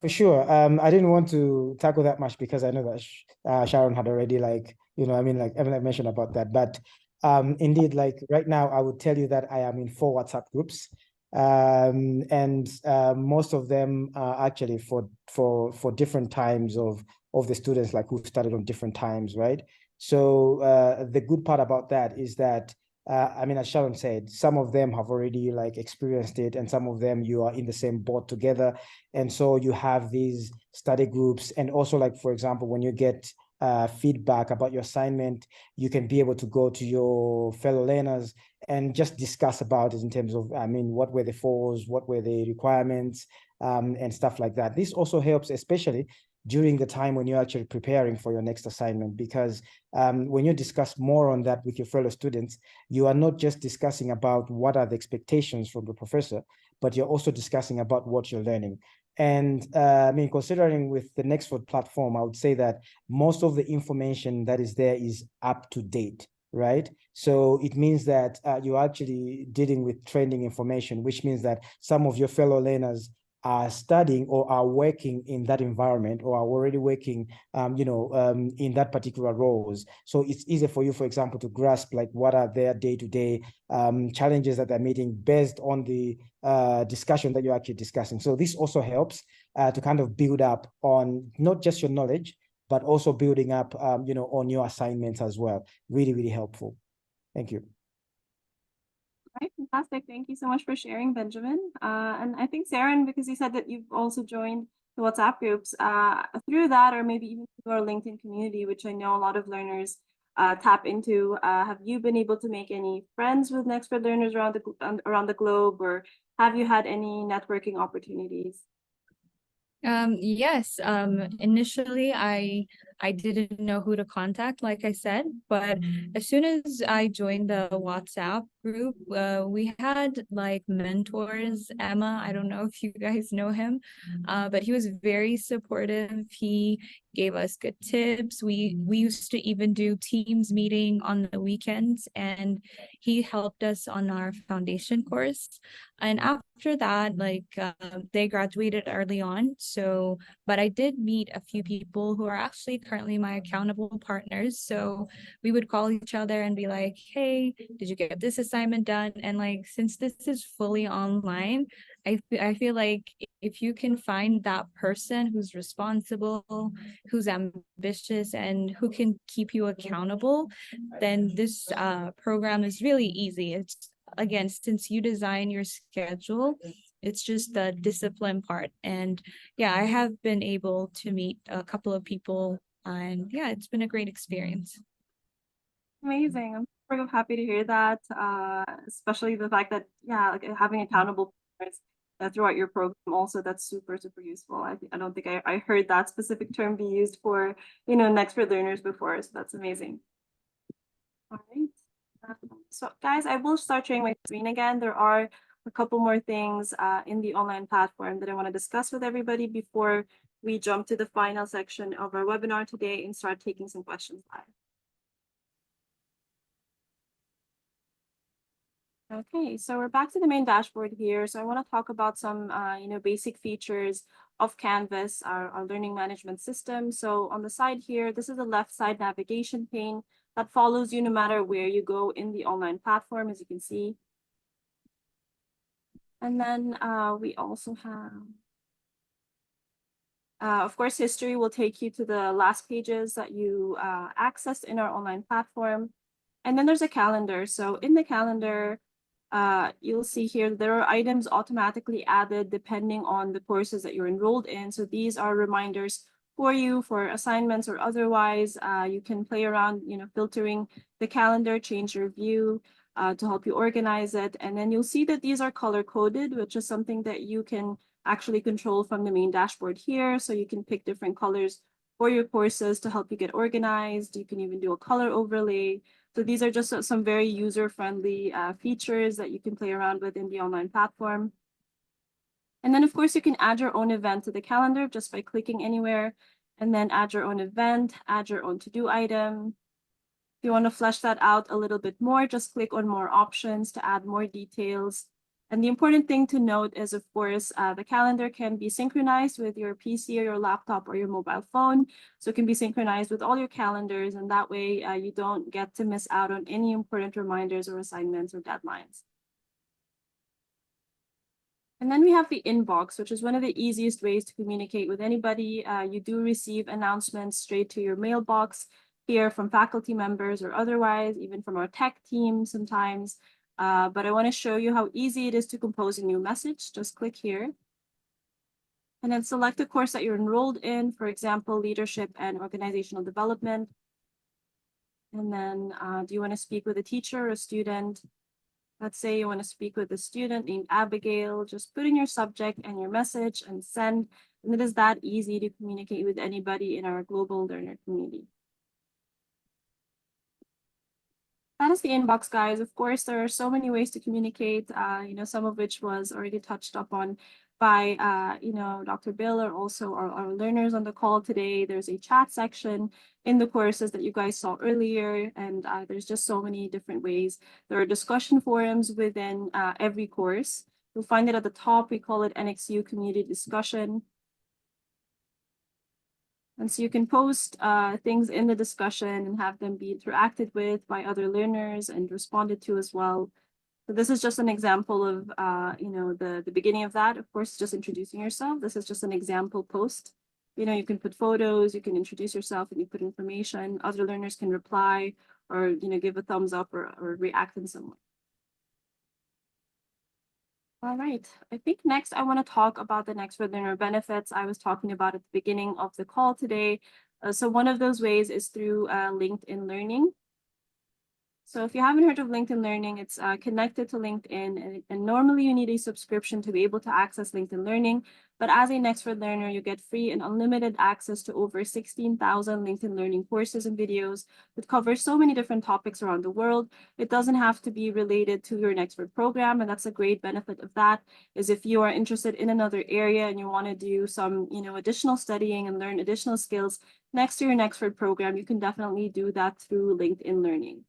For sure. I didn't want to tackle that much because I know that Sharon had already Emily mentioned about that. But indeed, like right now, I would tell you that I am in 4 WhatsApp groups. And most of them are actually for different times of the students, like who started on different times, right? So the good part about that is that as Sharon said, some of them have already experienced it, and some of them you are in the same boat together. And so you have these study groups. And also, for example, when you get feedback about your assignment, you can be able to go to your fellow learners and just discuss about it in terms of, what were the flaws, what were the requirements, and stuff like that. This also helps, especially during the time when you're actually preparing for your next assignment, because when you discuss more on that with your fellow students, you are not just discussing about what are the expectations from the professor, but you're also discussing about what you're learning. And considering with the Nexford platform, I would say that most of the information that is there is up to date, right? So it means that you're actually dealing with trending information, which means that some of your fellow learners are studying or are working in that environment, or are already working, in that particular roles. So it's easier for you, for example, to grasp what are their day-to-day challenges that they're meeting based on the discussion that you're actually discussing. So this also helps to kind of build up on not just your knowledge, but also building up, on your assignments as well. Really, really helpful. Thank you. Right, fantastic. Thank you so much for sharing, Benjamin. And I think, Saron, because you said that you've also joined the WhatsApp groups, through that, or maybe even through our LinkedIn community, which I know a lot of learners tap into, have you been able to make any friends with Nexford learners around the globe, or have you had any networking opportunities? Yes. Initially I didn't know who to contact, like I said, but as soon as I joined the WhatsApp group, we had mentors. Emma, I don't know if you guys know him, but he was very supportive. He gave us good tips. We used to even do Teams meeting on the weekends, and he helped us on our foundation course. And after that, they graduated early on. So, but I did meet a few people who are actually currently my accountable partners. So we would call each other and be like, hey, did you get this assignment done? And since this is fully online, I feel like if you can find that person who's responsible, who's ambitious, and who can keep you accountable, then this program is really easy. It's, again, since you design your schedule, it's just the discipline part. And yeah, I have been able to meet a couple of people, and yeah, it's been a great experience. Amazing. I'm sort of happy to hear that, especially the fact that, yeah, having accountable partners throughout your program also, that's super, super useful. I don't think I heard that specific term be used for, Nexford learners before, so that's amazing. All right. So guys, I will start sharing my screen again. There are a couple more things in the online platform that I want to discuss with everybody before we jump to the final section of our webinar today and start taking some questions live. Okay, so we're back to the main dashboard here. So I want to talk about some, basic features of Canvas, our learning management system. So on the side here, this is the left side navigation pane that follows you no matter where you go in the online platform, as you can see. And then we also have, of course, history will take you to the last pages that you accessed in our online platform. And then there's a calendar. So in the calendar, you'll see here there are items automatically added depending on the courses that you're enrolled in. So these are reminders for you for assignments or otherwise. You can play around, filtering the calendar, change your view to help you organize it. And then you'll see that these are color coded, which is something that you can actually control from the main dashboard here. So you can pick different colors for your courses to help you get organized. You can even do a color overlay. So these are just some very user-friendly features that you can play around with in the online platform. And then of course you can add your own event to the calendar just by clicking anywhere, and then add your own event, add your own to-do item. If you want to flesh that out a little bit more, just click on more options to add more details. And the important thing to note is, of course, the calendar can be synchronized with your PC or your laptop or your mobile phone. So it can be synchronized with all your calendars, and that way you don't get to miss out on any important reminders or assignments or deadlines. And then we have the inbox, which is one of the easiest ways to communicate with anybody. You do receive announcements straight to your mailbox here from faculty members or otherwise, even from our tech team sometimes. But I want to show you how easy it is to compose a new message. Just click here. And then select a course that you're enrolled in, for example, leadership and organizational development. And then do you want to speak with a teacher or a student? Let's say you want to speak with a student named Abigail. Just put in your subject and your message and send. And it is that easy to communicate with anybody in our global learner community. That is the inbox, guys. Of course, there are so many ways to communicate, some of which was already touched upon by, Dr. Bill, or also our learners on the call today. There's a chat section in the courses that you guys saw earlier, and there's just so many different ways. There are discussion forums within every course. You'll find it at the top. We call it NXU Community Discussion. And so you can post things in the discussion and have them be interacted with by other learners and responded to as well. So this is just an example of, the beginning of that. Of course, just introducing yourself. This is just an example post. You can put photos, you can introduce yourself, and you put information. Other learners can reply or, give a thumbs up or react in some way. All right, I think next I want to talk about the Nexford Learner benefits I was talking about at the beginning of the call today. So one of those ways is through LinkedIn Learning. So if you haven't heard of LinkedIn Learning, it's connected to LinkedIn, and normally you need a subscription to be able to access LinkedIn Learning. But as a Nexford learner, you get free and unlimited access to over 16,000 LinkedIn Learning courses and videos that cover so many different topics around the world. It doesn't have to be related to your Nexford program, and that's a great benefit of that, is if you are interested in another area and you want to do some, additional studying and learn additional skills next to your Nexford program, you can definitely do that through LinkedIn Learning.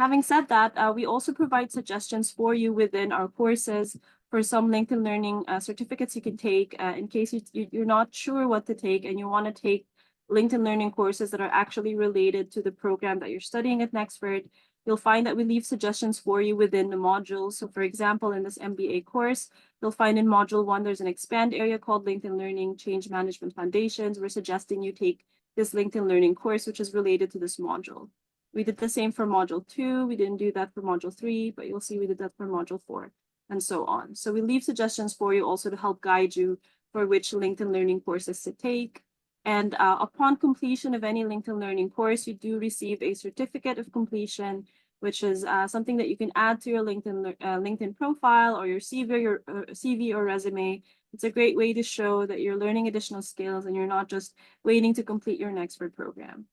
Having said that, we also provide suggestions for you within our courses for some LinkedIn Learning certificates you can take in case you're not sure what to take and you want to take LinkedIn Learning courses that are actually related to the program that you're studying at Nexford. You'll find that we leave suggestions for you within the modules. So for example, in this MBA course, you'll find in module 1, there's an expand area called LinkedIn Learning Change Management Foundations. We're suggesting you take this LinkedIn Learning course, which is related to this module. We did the same for module 2. We didn't do that for module 3, but you'll see we did that for module 4 and so on. So we leave suggestions for you also to help guide you for which LinkedIn Learning courses to take. And upon completion of any LinkedIn Learning course, you do receive a certificate of completion, which is something that you can add to your LinkedIn profile or your CV or resume. It's a great way to show that you're learning additional skills and you're not just waiting to complete your Nexford program.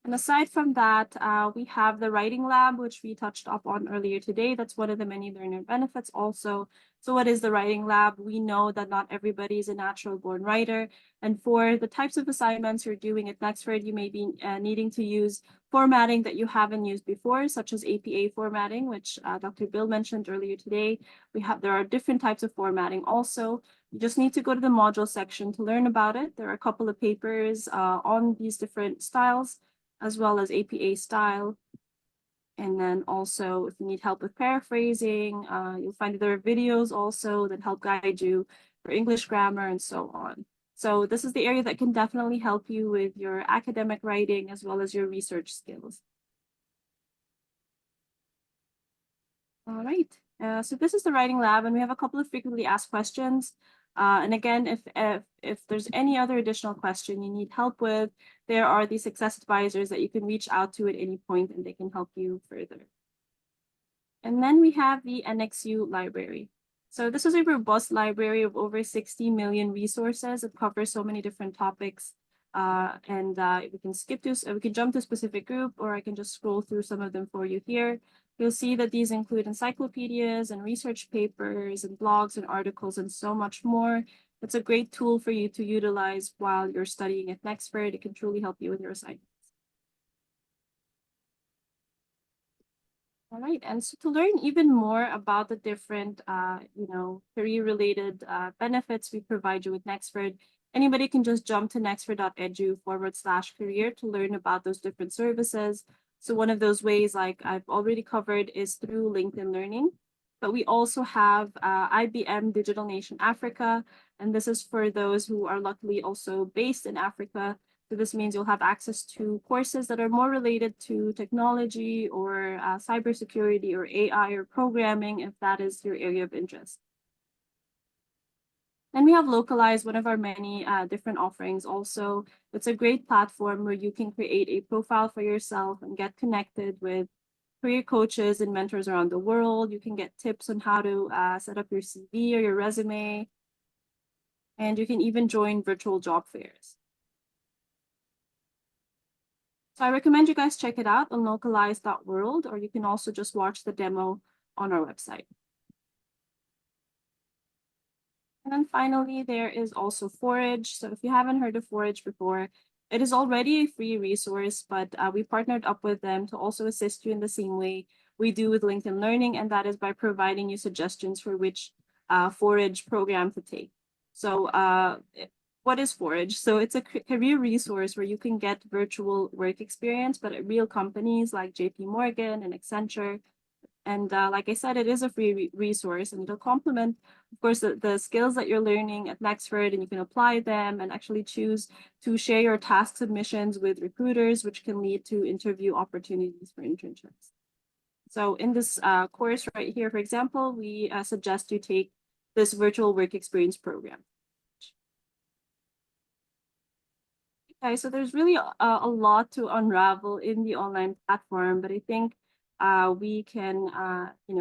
And aside from that, we have the writing lab, which we touched up on earlier today. That's one of the many learner benefits also. So what is the writing lab? We know that not everybody is a natural born writer. And for the types of assignments you're doing at Nexford, you may be needing to use formatting that you haven't used before, such as APA formatting, which Dr. Bill mentioned earlier today. There are different types of formatting also. You just need to go to the module section to learn about it. There are a couple of papers on these different styles, as well as APA style. And then also, if you need help with paraphrasing, you'll find that there are videos also that help guide you for English grammar and so on. So this is the area that can definitely help you with your academic writing as well as your research skills. All right, so this is the writing lab, and we have a couple of frequently asked questions. And again, if there's any other additional question you need help with, there are the success advisors that you can reach out to at any point, and they can help you further. And then we have the NXU library. So this is a robust library of over 60 million resources. It covers so many different topics. We can jump to a specific group, or I can just scroll through some of them for you here. You'll see that these include encyclopedias and research papers and blogs and articles and so much more. It's a great tool for you to utilize while you're studying at Nexford. It can truly help you with your assignments. All right, and so to learn even more about the different, career-related benefits we provide you with Nexford, anybody can just jump to nexford.edu/career to learn about those different services. So one of those ways, like I've already covered, is through LinkedIn Learning. But we also have IBM Digital Nation Africa, and this is for those who are luckily also based in Africa. So this means you'll have access to courses that are more related to technology or cybersecurity or AI or programming, if that is your area of interest. And we have Localized, one of our many different offerings also. It's a great platform where you can create a profile for yourself and get connected with career coaches and mentors around the world. You can get tips on how to set up your CV or your resume. And you can even join virtual job fairs. So I recommend you guys check it out on localized.world, or you can also just watch the demo on our website. And then finally, there is also Forage. So if you haven't heard of Forage before, it is already a free resource, but we partnered up with them to also assist you in the same way we do with LinkedIn Learning, and that is by providing you suggestions for which Forage program to take. So what is Forage? So it's a career resource where you can get virtual work experience, but at real companies like JP Morgan and Accenture. And like I said, it is a free resource, and it'll complement, of course, the skills that you're learning at Nexford, and you can apply them and actually choose to share your task submissions with recruiters, which can lead to interview opportunities for internships. So in this course right here, for example, we suggest you take this virtual work experience program. Okay, so there's really a lot to unravel in the online platform, but I think we can,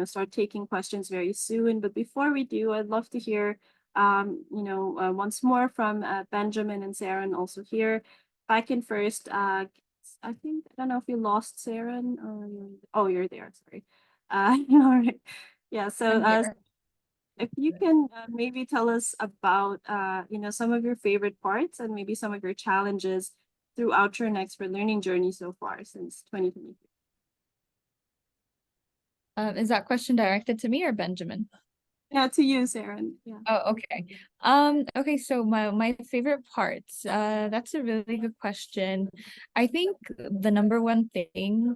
start taking questions very soon. But before we do, I'd love to hear, once more from Benjamin and Saron also here. If I can first, I don't know if you lost Saron or, oh, you're there, sorry. All right. Yeah, so if you can maybe tell us about, some of your favorite parts and maybe some of your challenges throughout your Nexford learning journey so far since 2023. Is that question directed to me or Benjamin? Yeah, to you, Sarah. Yeah. Oh, okay. Okay, so my favorite parts. That's a really good question. I think the number one thing,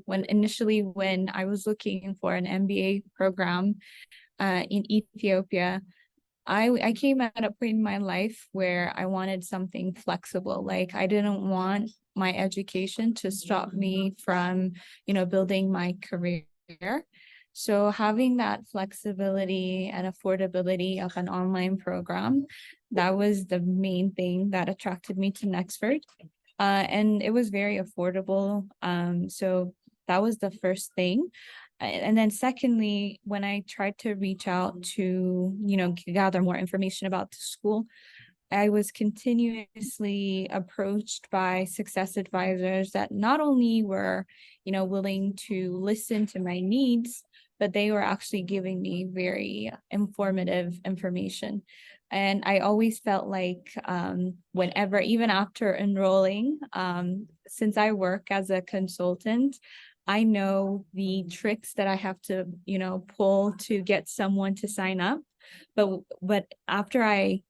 when I was looking for an MBA program in Ethiopia, I came at a point in my life where I wanted something flexible. Like I didn't want my education to stop me from, building my career. So having that flexibility and affordability of an online program, that was the main thing that attracted me to Nexford. And it was very affordable. So that was the first thing. And then secondly, when I tried to reach out to, gather more information about the school, I was continuously approached by success advisors that not only were, willing to listen to my needs, but they were actually giving me very informative information. And I always felt like whenever, even after enrolling, since I work as a consultant, I know the tricks that I have to, pull to get someone to sign up. But after I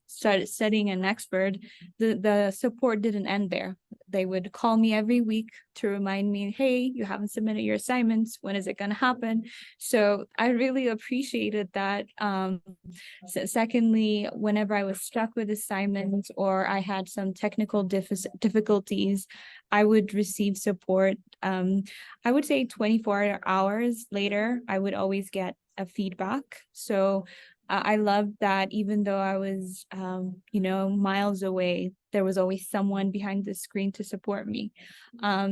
started studying in Nexford, the support didn't end there. They would call me every week to remind me, hey, you haven't submitted your assignments. When is it going to happen? So I really appreciated that. Secondly, whenever I was stuck with assignments or I had some technical difficulties, I would receive support. I would say 24 hours later, I would always get a feedback. So I loved that even though I was, miles away, there was always someone behind the screen to support me.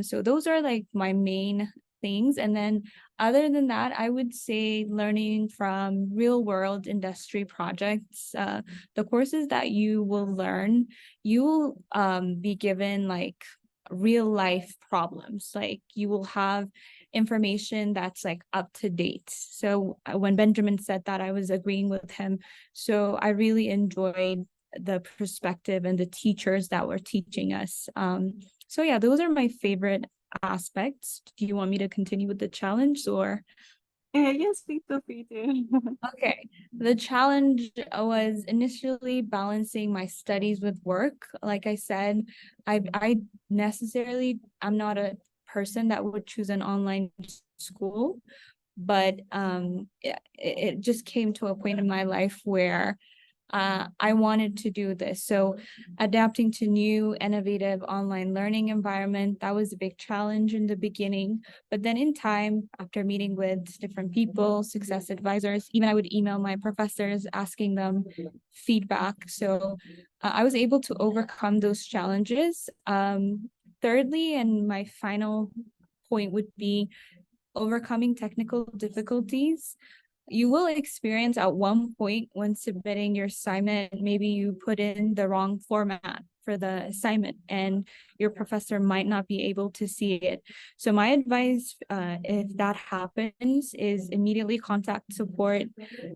So those are like my main things. And then other than that, I would say learning from real world industry projects, the courses that you will learn, you will be given like real life problems. Like you will have information that's like up to date. So when Benjamin said that, I was agreeing with him. So I really enjoyed the perspective and the teachers that were teaching us. So yeah, those are my favorite aspects. Do you want me to continue with the challenge or? Yes, please feel free to. Okay, the challenge was initially balancing my studies with work. Like I said, I'm not a person that would choose an online school, but it just came to a point in my life where I wanted to do this. So adapting to new innovative online learning environment, that was a big challenge in the beginning. But then in time, after meeting with different people, success advisors, even I would email my professors asking them feedback. So I was able to overcome those challenges. Thirdly, and my final point would be overcoming technical difficulties. You will experience at one point when submitting your assignment, maybe you put in the wrong format for the assignment and your professor might not be able to see it. So my advice, if that happens, is immediately contact support,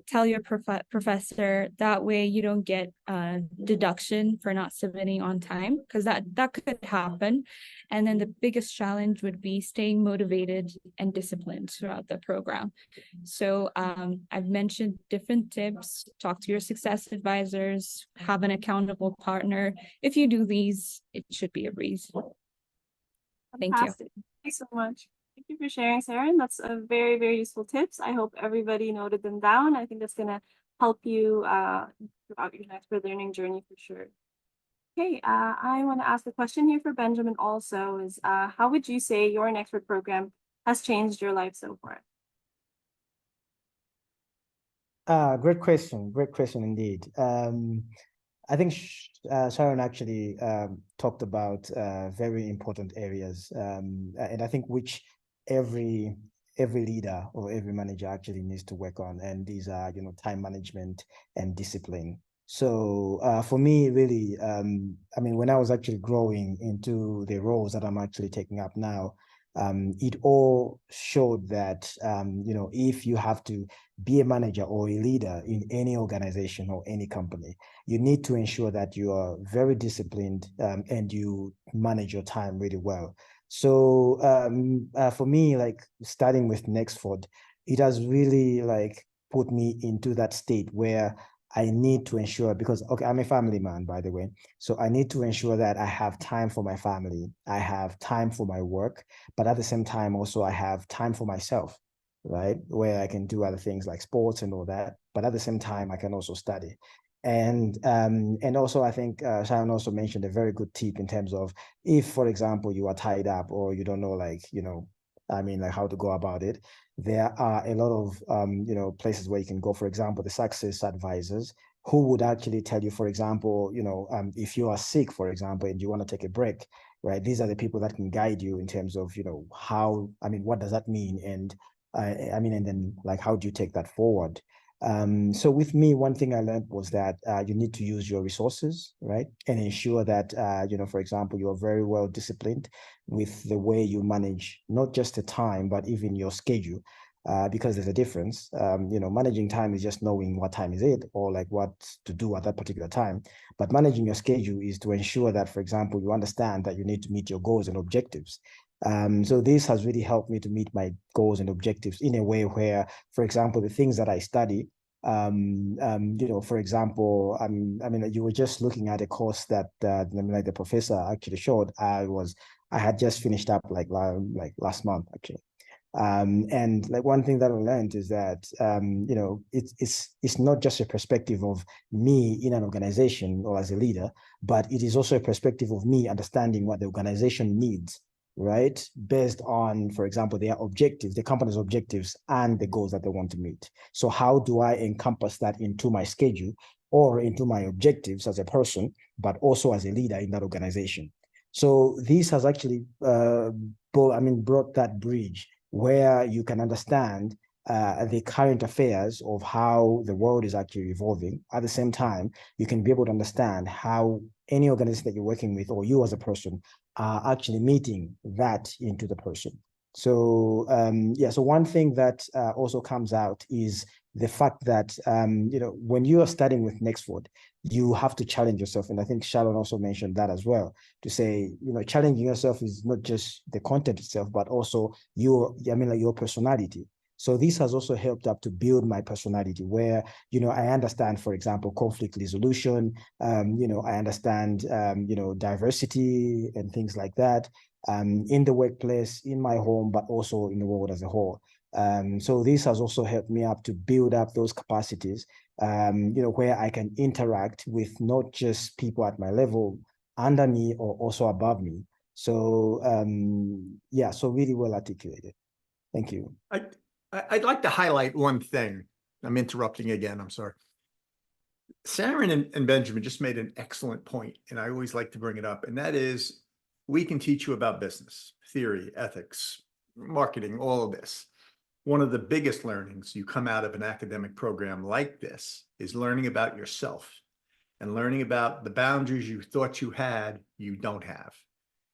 tell your professor, that way you don't get a deduction for not submitting on time, because that could happen. And then the biggest challenge would be staying motivated and disciplined throughout the program. So I've mentioned different tips, talk to your success advisors, have an accountable partner. If you do these, it should be a breeze. Thank you. Fantastic. Thank you so much. Thank you for sharing, Saron. That's a very, very useful tips. I hope everybody noted them down. I think that's going to help you throughout your Nexford learning journey for sure. Okay, I want to ask a question here for Benjamin also is how would you say your Nexford program has changed your life so far? Great question indeed. I think Sharon actually talked about very important areas, and I think which every leader or every manager actually needs to work on, and these are, you know, time management and discipline. So for me, really, I mean, when I was actually growing into the roles that I'm actually taking up now, it all showed that, you know, if you have to be a manager or a leader in any organization or any company, you need to ensure that you are very disciplined and you manage your time really well. So for me, like starting with Nexford, it has really like put me into that state where I need to ensure, because, okay, I'm a family man, by the way. So I need to ensure that I have time for my family. I have time for my work, but at the same time, also I have time for myself, right? Where I can do other things like sports and all that. But at the same time, I can also study. And also I think Sharon also mentioned a very good tip in terms of if, for example, you are tied up or you don't know, like, you know, I mean, like how to go about it. There are a lot of, you know, places where you can go. For example, the success advisors who would actually tell you, for example, you know, if you are sick, for example, and you want to take a break, right? These are the people that can guide you in terms of, you know, how, I mean, what does that mean? And I mean, and then like, how do you take that forward? So with me, one thing I learned was that you need to use your resources, right? And ensure that, you know, for example, you are very well disciplined with the way you manage, not just the time, but even your schedule, because there's a difference. You know, managing time is just knowing what time is it or like what to do at that particular time. But managing your schedule is to ensure that, for example, you understand that you need to meet your goals and objectives. So this has really helped me to meet my goals and objectives in a way where, for example, the things that I study, you know, for example, I mean, you were just looking at a course that like the professor actually showed. I had just finished up like last month actually. And like one thing that I learned is that, you know, it's not just a perspective of me in an organization or as a leader, but it is also a perspective of me understanding what the organization needs, right? Based on, for example, their objectives, the company's objectives and the goals that they want to meet. So how do I encompass that into my schedule or into my objectives as a person, but also as a leader in that organization? So this has actually brought that bridge where you can understand the current affairs of how the world is actually evolving. At the same time, you can be able to understand how any organization that you're working with or you as a person are actually meeting that into the person. So yeah, so one thing that also comes out is the fact that when you are studying with Nexford, you have to challenge yourself. And I think Sharon also mentioned that as well, to say, challenging yourself is not just the content itself, but also your personality. So this has also helped up to build my personality where, I understand, for example, conflict resolution, I understand, diversity and things like that, in the workplace, in my home, but also in the world as a whole. So this has also helped me up to build up those capacities, where I can interact with not just people at my level, under me, or also above me. So yeah, so really well articulated. Thank you. I'd like to highlight one thing. I'm interrupting again, I'm sorry. Saron and Benjamin just made an excellent point, and I always like to bring it up, and that is, we can teach you about business, theory, ethics, marketing, all of this. One of the biggest learnings you come out of an academic program like this is learning about yourself and learning about the boundaries you thought you had, you don't have.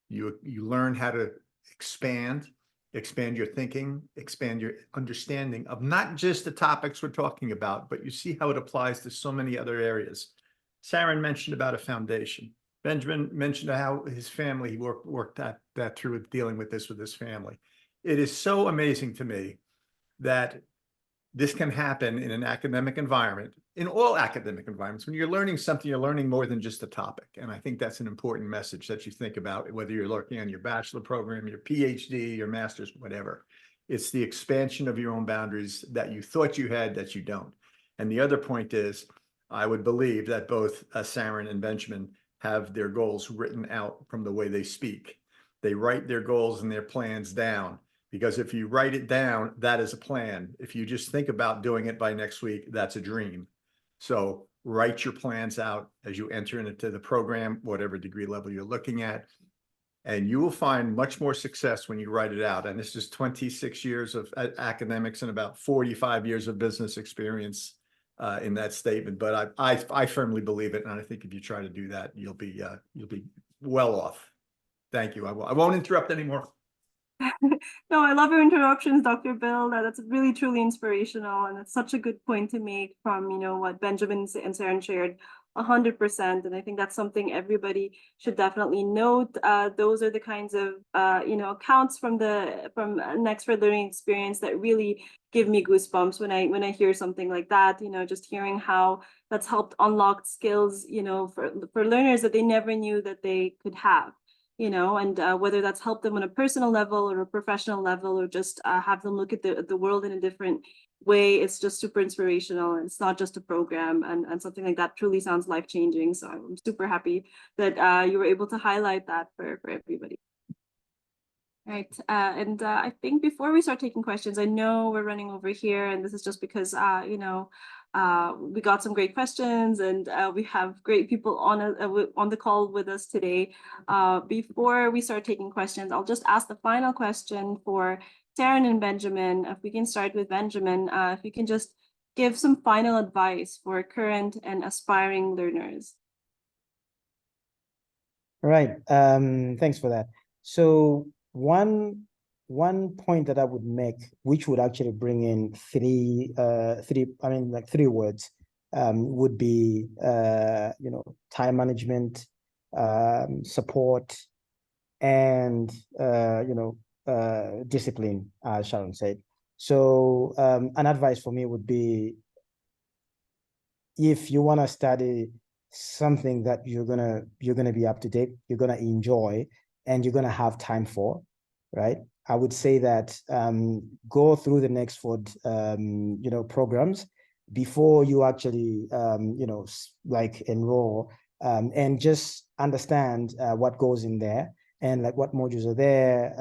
You learn how to expand your thinking, expand your understanding of not just the topics we're talking about, but you see how it applies to so many other areas. Saron mentioned about a foundation. Benjamin mentioned how his family, he worked that through dealing with this with his family. It is so amazing to me that this can happen in an academic environment, in all academic environments. When you're learning something, you're learning more than just a topic. And I think that's an important message that you think about, whether you're looking on your bachelor program, your PhD, your master's, whatever. It's the expansion of your own boundaries that you thought you had that you don't. And the other point is, I would believe that both Saron and Benjamin have their goals written out from the way they speak. They write their goals and their plans down. Because if you write it down, that is a plan. If you just think about doing it by next week, that's a dream. So write your plans out as you enter into the program, whatever degree level you're looking at, and you will find much more success when you write it out. And this is 26 years of academics and about 45 years of business experience in that statement. But I firmly believe it, and I think if you try to do that, you'll be well off. Thank you. I won't interrupt anymore. No, I love your interruptions, Dr. Bill. That's really truly inspirational, and it's such a good point to make from what Benjamin and Saron shared. 100%, and I think that's something everybody should definitely note. Those are the kinds of accounts from Nexford learning experience that really give me goosebumps when I hear something like that. Just hearing how that's helped unlock skills for learners that they never knew that they could have. And whether that's helped them on a personal level or a professional level, or just have them look at the world in a different way, it's just super inspirational. And it's not just a program, and something like that truly sounds life-changing. So I'm super happy that you were able to highlight that for everybody. All right, and I think before we start taking questions, I know we're running over here, and this is just because we got some great questions, and we have great people on the call with us today. Before we start taking questions, I'll just ask the final question for Saron and Benjamin. If we can start with Benjamin, if you can just give some final advice for current and aspiring learners. All right, thanks for that. So one point that I would make, which would actually bring in three words, would be time management, support, and discipline, as Sharon said. So an advice for me would be, if you want to study something that you're gonna be up to date, you're gonna enjoy, and you're gonna have time for, right? I would say that go through the Nexford programs before you actually enroll, and just understand what goes in there, and what modules are there,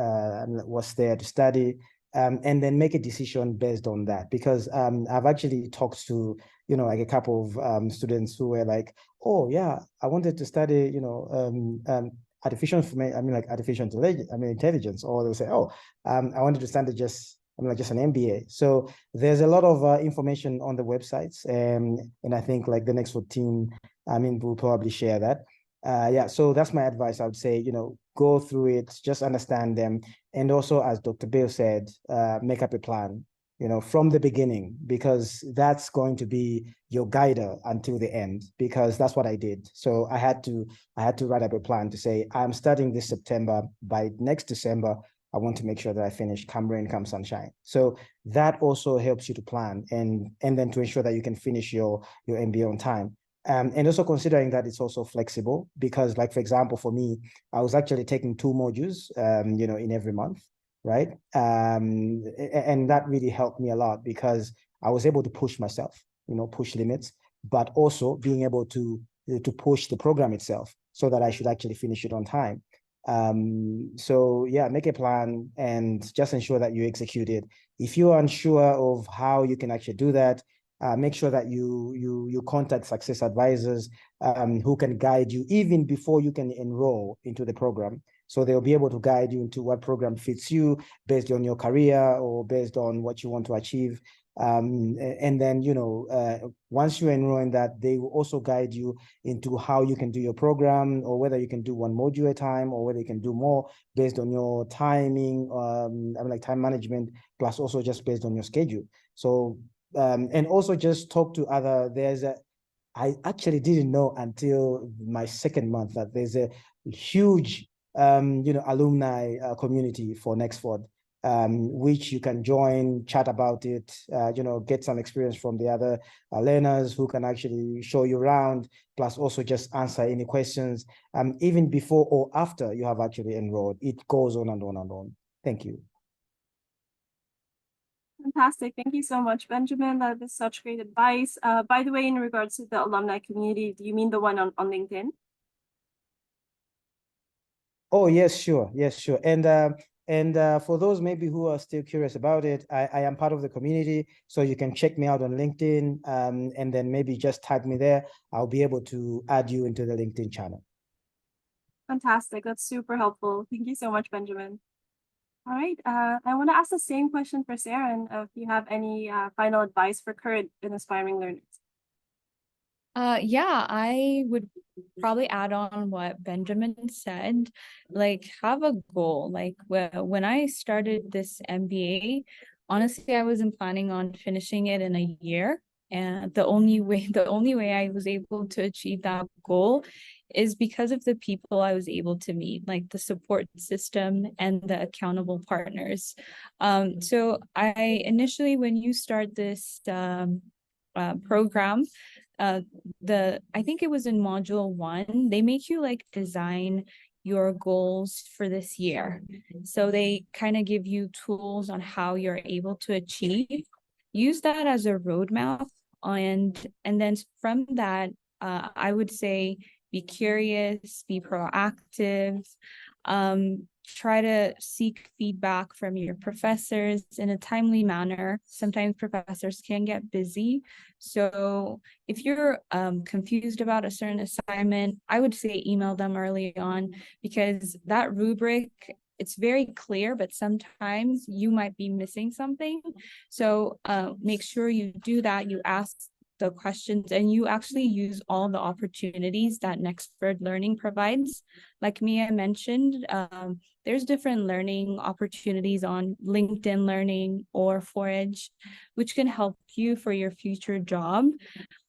and what's there to study, and then make a decision based on that. Because I've actually talked to a couple of students who were like, oh yeah, I wanted to study artificial intelligence, or they'll say, oh, I wanted to study just an MBA. So there's a lot of information on the websites, and I think the Nexford team, will probably share that. Yeah, so that's my advice. I would say, go through it, just understand them, And also, as Dr. Bill said, make up a plan, from the beginning, because that's going to be your guider until the end, because that's what I did. So I had to write up a plan to say, I'm starting this September. By next December, I want to make sure that I finish come rain, come sunshine. So that also helps you to plan and then to ensure that you can finish your MBA on time. And also considering that it's also flexible, because like, for example, for me, I was actually taking 2 modules, in every month, right? And that really helped me a lot because I was able to push myself, push limits, but also being able to push the program itself so that I should actually finish it on time. So yeah, make a plan and just ensure that you execute it. If you're unsure of how you can actually do that, make sure that you contact success advisors who can guide you even before you can enroll into the program. So they'll be able to guide you into what program fits you based on your career or based on what you want to achieve. And then, once you enroll in that, they will also guide you into how you can do your program, or whether you can do 1 module at a time, or whether you can do more based on your timing, like time management, plus also just based on your schedule. So, and also just talk to I actually didn't know until my 2nd month that there's a huge, alumni community for Nexford, which you can join, chat about it, get some experience from the other learners who can actually show you around, plus also just answer any questions, even before or after you have actually enrolled. It goes on and on and on. Thank you. Fantastic. Thank you so much, Benjamin. That is such great advice. By the way, in regards to the alumni community, do you mean the one on LinkedIn? Oh, yes, sure. Yes, sure. And for those maybe who are still curious about it, I am part of the community, so you can check me out on LinkedIn, and then maybe just tag me there. I'll be able to add you into the LinkedIn channel. Fantastic. That's super helpful. Thank you so much, Benjamin. All right. I want to ask the same question for Saron, if you have any final advice for current and aspiring learners. Yeah, I would probably add on what Benjamin said, like have a goal. Like when I started this MBA, honestly, I wasn't planning on finishing it in a year. And the only way I was able to achieve that goal is because of the people I was able to meet, like the support system and the accountable partners. So I initially, when you start this program, I think it was in module 1, they make you like design your goals for this year. So they kind of give you tools on how you're able to achieve. Use that as a roadmap, and then from that, I would say be curious, be proactive, try to seek feedback from your professors in a timely manner. Sometimes professors can get busy. So if you're confused about a certain assignment, I would say email them early on, because that rubric, it's very clear, but sometimes you might be missing something. So make sure you do that. You ask the questions and you actually use all the opportunities that Nexford Learning provides. Like Mia mentioned, there's different learning opportunities on LinkedIn Learning or Forage, which can help you for your future job.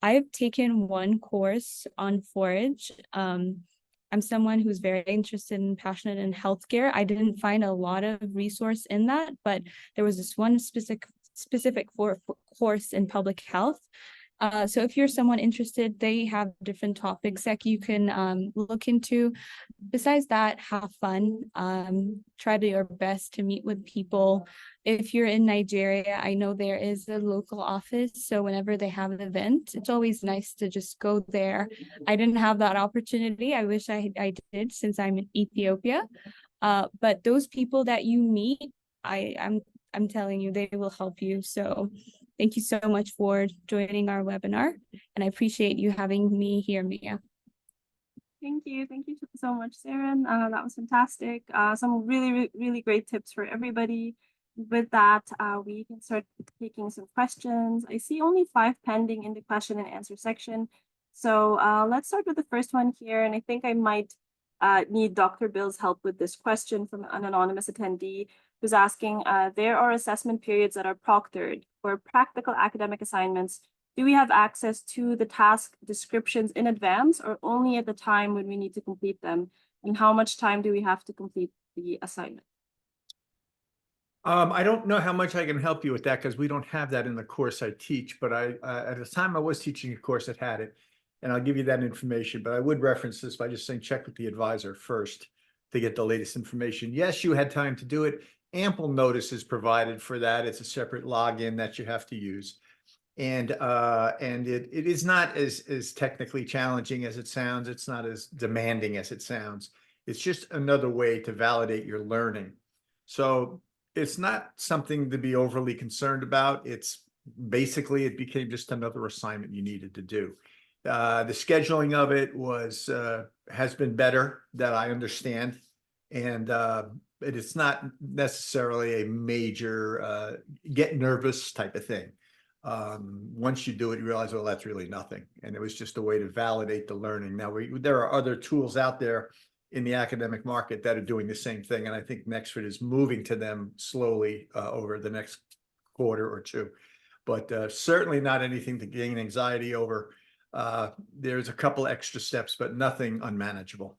I've taken 1 course on Forage. I'm someone who's very interested and passionate in healthcare. I didn't find a lot of resource in that, but there was this one specific course in public health. So if you're someone interested, they have different topics that you can look into. Besides that, have fun. Try your best to meet with people. If you're in Nigeria, I know there is a local office. So whenever they have an event, it's always nice to just go there. I didn't have that opportunity. I wish I did, since I'm in Ethiopia. But those people that you meet, I'm telling you, they will help you. So thank you so much for joining our webinar, and I appreciate you having me here, Mia. Thank you so much, Saron. That was fantastic. Some really great tips for everybody. With that, we can start taking some questions. I see only 5 pending in the question and answer section. So let's start with the first one here, and I think I might need Dr. Bill's help with this question from an anonymous attendee who's asking, there are assessment periods that are proctored for practical academic assignments. Do we have access to the task descriptions in advance or only at the time when we need to complete them? And how much time do we have to complete the assignment? I don't know how much I can help you with that because we don't have that in the course I teach, but at the time I was teaching a course that had it, and I'll give you that information, but I would reference this by just saying check with the advisor first to get the latest information. Yes, you had time to do it. Ample notice is provided for that. It's a separate login that you have to use. And it is not as technically challenging as it sounds. It's not as demanding as it sounds. It's just another way to validate your learning. So it's not something to be overly concerned about. It's basically, it became just another assignment you needed to do. The scheduling of it has been better, that I understand. And it's not necessarily a major get nervous type of thing. Once you do it, you realize, well, that's really nothing. And it was just a way to validate the learning. Now, there are other tools out there in the academic market that are doing the same thing. And I think Nexford is moving to them slowly over the next quarter or two, but certainly not anything to gain anxiety over. There's a couple extra steps, but nothing unmanageable.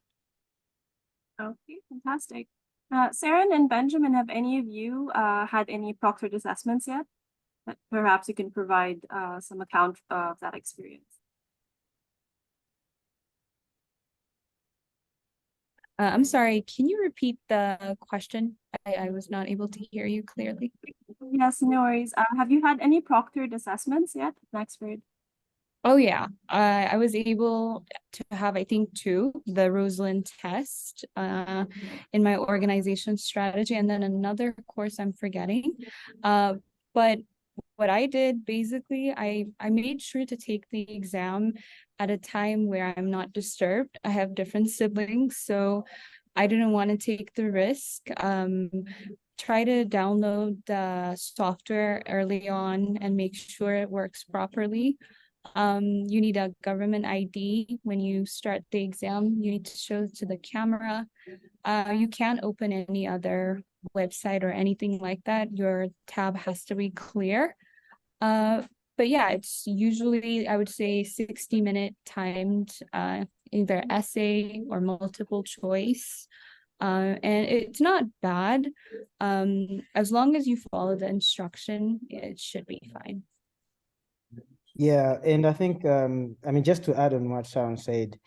Okay, fantastic. Saron and Benjamin, have any of you had any proctored assessments yet? Perhaps you can provide some account of that experience. I'm sorry, can you repeat the question? I was not able to hear you clearly. Yes, no worries. Have you had any proctored assessments yet, Nexford? Oh yeah, I was able to have, I think, 2, the Rosalind test in my organization strategy, and then another course I'm forgetting. But what I did, basically, I made sure to take the exam at a time where I'm not disturbed. I have different siblings, so I didn't want to take the risk. Try to download the software early on and make sure it works properly. You need a government ID when you start the exam. You need to show it to the camera. You can't open any other website or anything like that. Your tab has to be clear. But yeah, it's usually, I would say, 60-minute timed either essay or multiple choice. And it's not bad. As long as you follow the instruction, it should be fine. Yeah, and I think, I mean, just to add on what Saron said,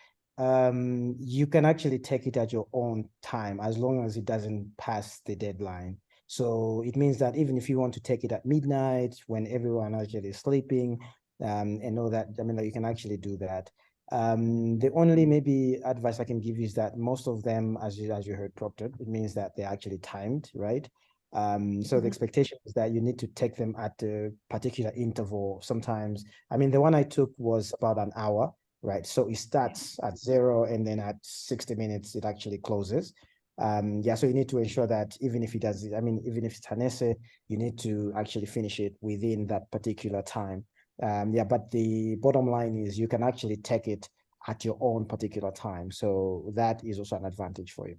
you can actually take it at your own time as long as it doesn't pass the deadline. So it means that even if you want to take it at midnight when everyone actually is sleeping, and all that, I mean, you can actually do that. The only maybe advice I can give you is that most of them, as you heard, proctored, it means that they're actually timed, right? So the expectation is that you need to take them at a particular interval. Sometimes, I mean, the one I took was about an hour, right? So it starts at 0 and then at 60 minutes, it actually closes. Yeah, so you need to ensure that even if it does, I mean, even if it's an essay, you need to actually finish it within that particular time. Yeah, but the bottom line is you can actually take it at your own particular time. So that is also an advantage for you.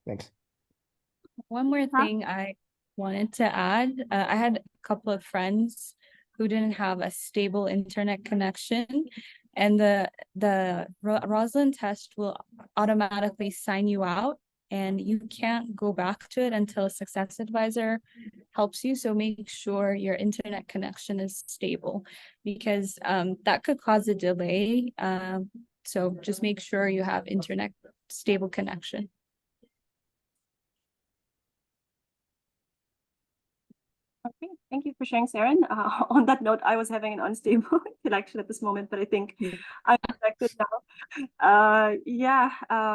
Thanks. One more thing I wanted to add, I had a couple of friends who didn't have a stable internet connection, and the Rosalind test will automatically sign you out, and you can't go back to it until a success advisor helps you. So make sure your internet connection is stable, because that could cause a delay. So just make sure you have internet stable connection. Okay, thank you for sharing, Saron. On that note, I was having an unstable connection at this moment, but I think I'm connected now.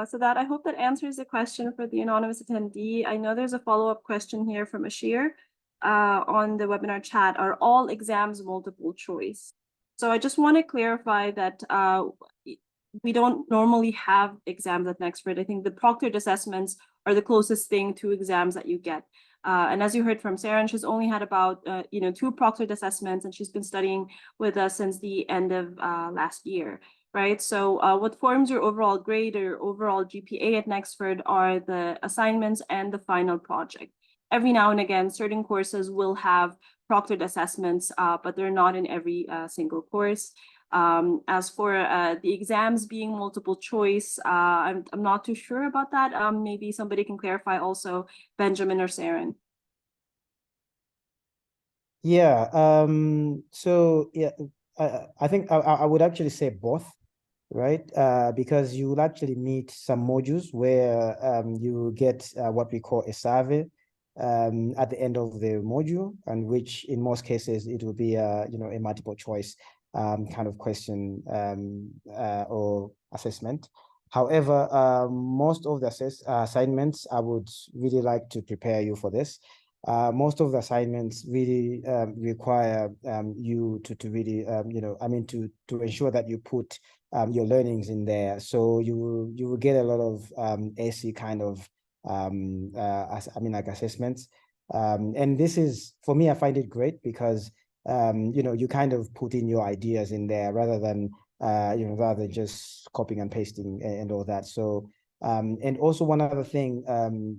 So that I hope that answers the question for the anonymous attendee. I know there's a follow-up question here from Ashir on the webinar chat. Are all exams multiple choice? So I just want to clarify that we don't normally have exams at Nexford. I think the proctored assessments are the closest thing to exams that you get. And as you heard from Saron, she's only had about 2 proctored assessments, and she's been studying with us since the end of last year. right? So what forms your overall grade or overall GPA at Nexford are the assignments and the final project. Every now and again, certain courses will have proctored assessments, but they're not in every single course. As for the exams being multiple choice, I'm not too sure about that. Maybe somebody can clarify also, Benjamin or Saron. Yeah, so yeah, I think I would actually say both, right? Because you will actually meet some modules where you get what we call a survey at the end of the module, and which in most cases it will be a multiple choice kind of question or assessment. However, most of the assignments, I would really like to prepare you for this. Most of the assignments really require you to really to ensure that you put your learnings in there. So you will get a lot of AC kind of assessments. And this is, for me, I find it great because you kind of put in your ideas in there rather than rather than just copying and pasting and all that. So and also one other thing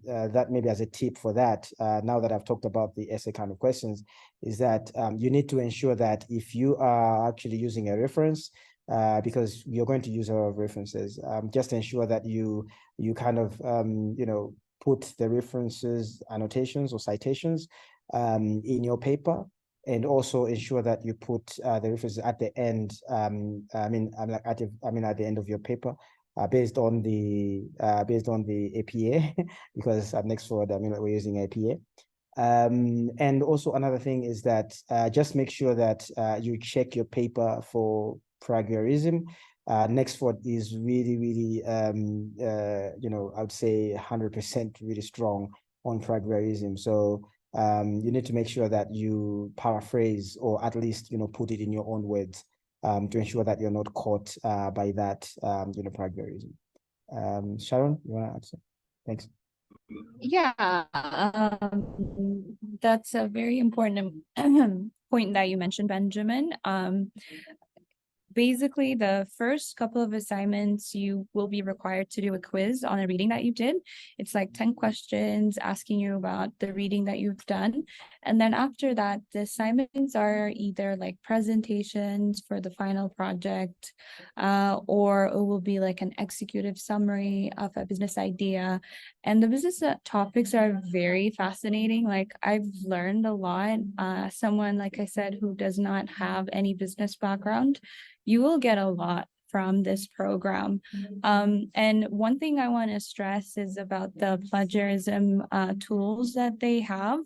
that maybe as a tip for that, now that I've talked about the essay kind of questions, is that you need to ensure that if you are actually using a reference, because you're going to use a lot of references, just ensure that you kind of put the references, annotations or citations in your paper, and also ensure that you put the references at the end. At the end of your paper, based on the APA, because at Nexford, we're using APA. And also another thing is that just make sure that you check your paper for plagiarism. Nexford is really, I would say 100% really strong on plagiarism. So you need to make sure that you paraphrase or at least, put it in your own words to ensure that you're not caught by that, plagiarism. Saron, you want to answer? Thanks. Yeah, that's a very important point that you mentioned, Benjamin. Basically, the first couple of assignments, you will be required to do a quiz on a reading that you did. It's like 10 questions asking you about the reading that you've done. And then after that, the assignments are either like presentations for the final project, or it will be like an executive summary of a business idea. And the business topics are very fascinating. Like I've learned a lot. Someone, like I said, who does not have any business background, you will get a lot from this program. And one thing I want to stress is about the plagiarism tools that they have.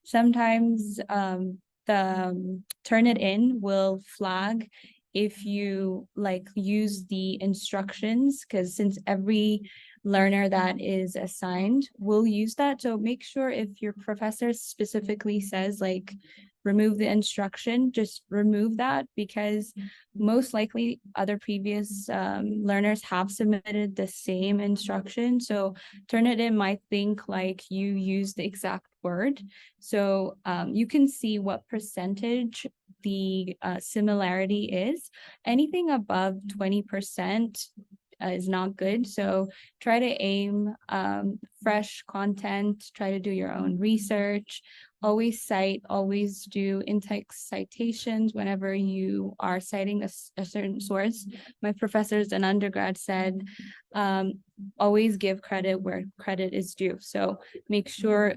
Sometimes the Turnitin will flag if you like use the instructions, because since every learner that is assigned will use that. So make sure if your professor specifically says like remove the instruction, just remove that, because most likely other previous learners have submitted the same instruction. So Turnitin might think like you use the exact word. So you can see what percentage the similarity is. Anything above 20% is not good. So try to aim fresh content, try to do your own research, always cite, always do in-text citations whenever you are citing a certain source. My professors in undergrad said, always give credit where credit is due. So make sure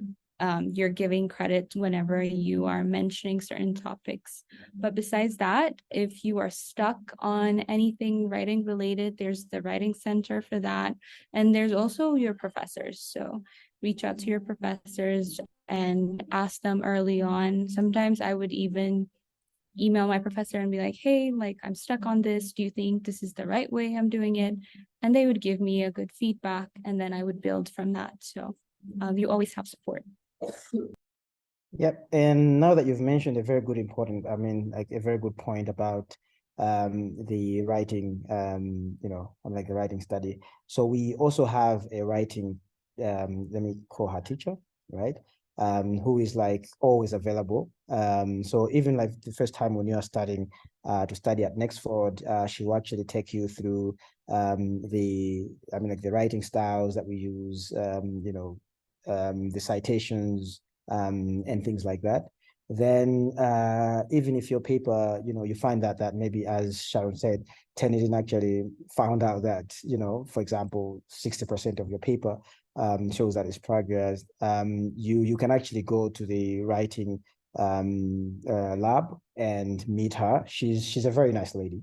you're giving credit whenever you are mentioning certain topics. But besides that, if you are stuck on anything writing related, there's the writing center for that. And there's also your professors. So reach out to your professors and ask them early on. Sometimes I would even email my professor and be like, hey, like I'm stuck on this. Do you think this is the right way I'm doing it? And they would give me a good feedback, and then I would build from that. So you always have support. Yep. And now that you've mentioned a very good a very good point about the writing, like the writing study. So we also have a writing, let me call her teacher, right? who is like always available. So even like the first time when you are starting to study at Nexford, she will actually take you through like the writing styles that we use, the citations, and things like that. Then even if your paper, you find that maybe, as Sharon said, Tennyson actually found out that, for example, 60% of your paper shows that it's progress, you can actually go to the writing lab and meet her. She's a very nice lady.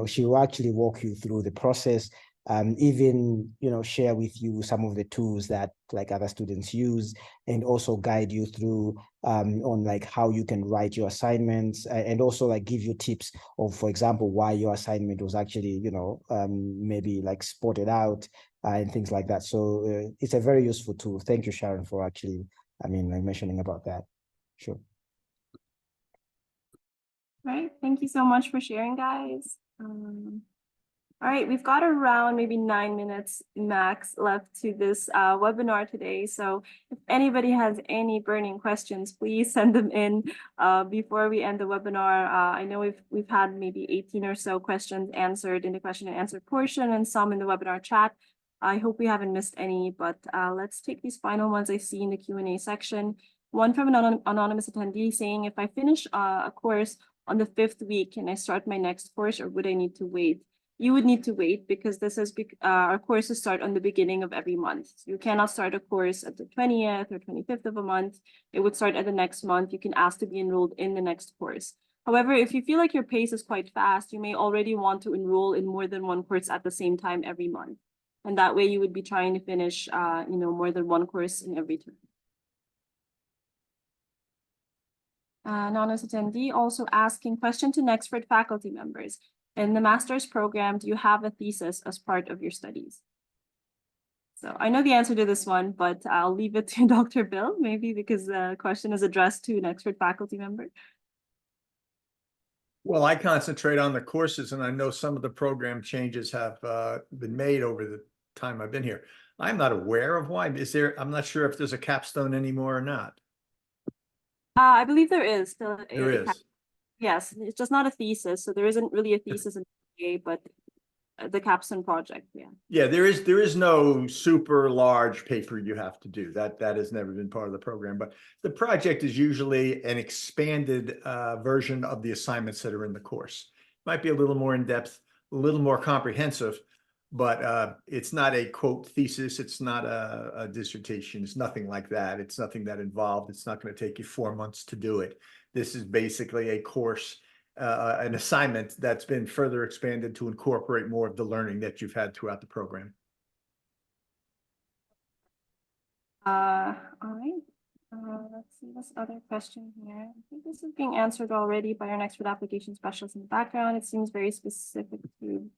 She will actually walk you through the process, even share with you some of the tools that like other students use, and also guide you through on like how you can write your assignments, and also like give you tips of, for example, why your assignment was actually maybe like spotted out, and things like that. So it's a very useful tool. Thank you, Sharon, for actually like mentioning about that. Sure. All right, thank you so much for sharing, guys. All right, we've got around maybe 9 minutes max left to this webinar today. So if anybody has any burning questions, please send them in before we end the webinar. I know we've had maybe 18 or so questions answered in the question and answer portion, and some in the webinar chat. I hope we haven't missed any, but let's take these final ones I see in the Q&A section. One from an anonymous attendee saying, if I finish a course on the 5th week, can I start my next course, or would I need to wait? You would need to wait, because this is our courses start on the beginning of every month. So you cannot start a course at the 20th or 25th of a month. It would start at the next month. You can ask to be enrolled in the next course. However, if you feel like your pace is quite fast, you may already want to enroll in more than one course at the same time every month. And that way you would be trying to finish more than one course in every term. Anonymous attendee also asking, question to Nexford faculty members. In the master's program, do you have a thesis as part of your studies? So I know the answer to this one, but I'll leave it to Dr. Bill, maybe, because the question is addressed to an Nexford faculty member. Well, I concentrate on the courses, and I know some of the program changes have been made over the time I've been here. I'm not aware of why. I'm not sure if there's a capstone anymore or not. I believe there is still. There is. Yes, it's just not a thesis, so there isn't really a thesis in MBA, but the capstone project, yeah. Yeah, there is no super large paper you have to do. That has never been part of the program, but the project is usually an expanded version of the assignments that are in the course. Might be a little more in depth, a little more comprehensive, but it's not a quote thesis. It's not a dissertation. It's nothing like that. It's nothing that involved. It's not going to take you 4 months to do it. This is basically a course, an assignment that's been further expanded to incorporate more of the learning that you've had throughout the program. All right. Let's see this other question here. I think this is being answered already by our Nexford Application Specialist in the background. It seems very specific to,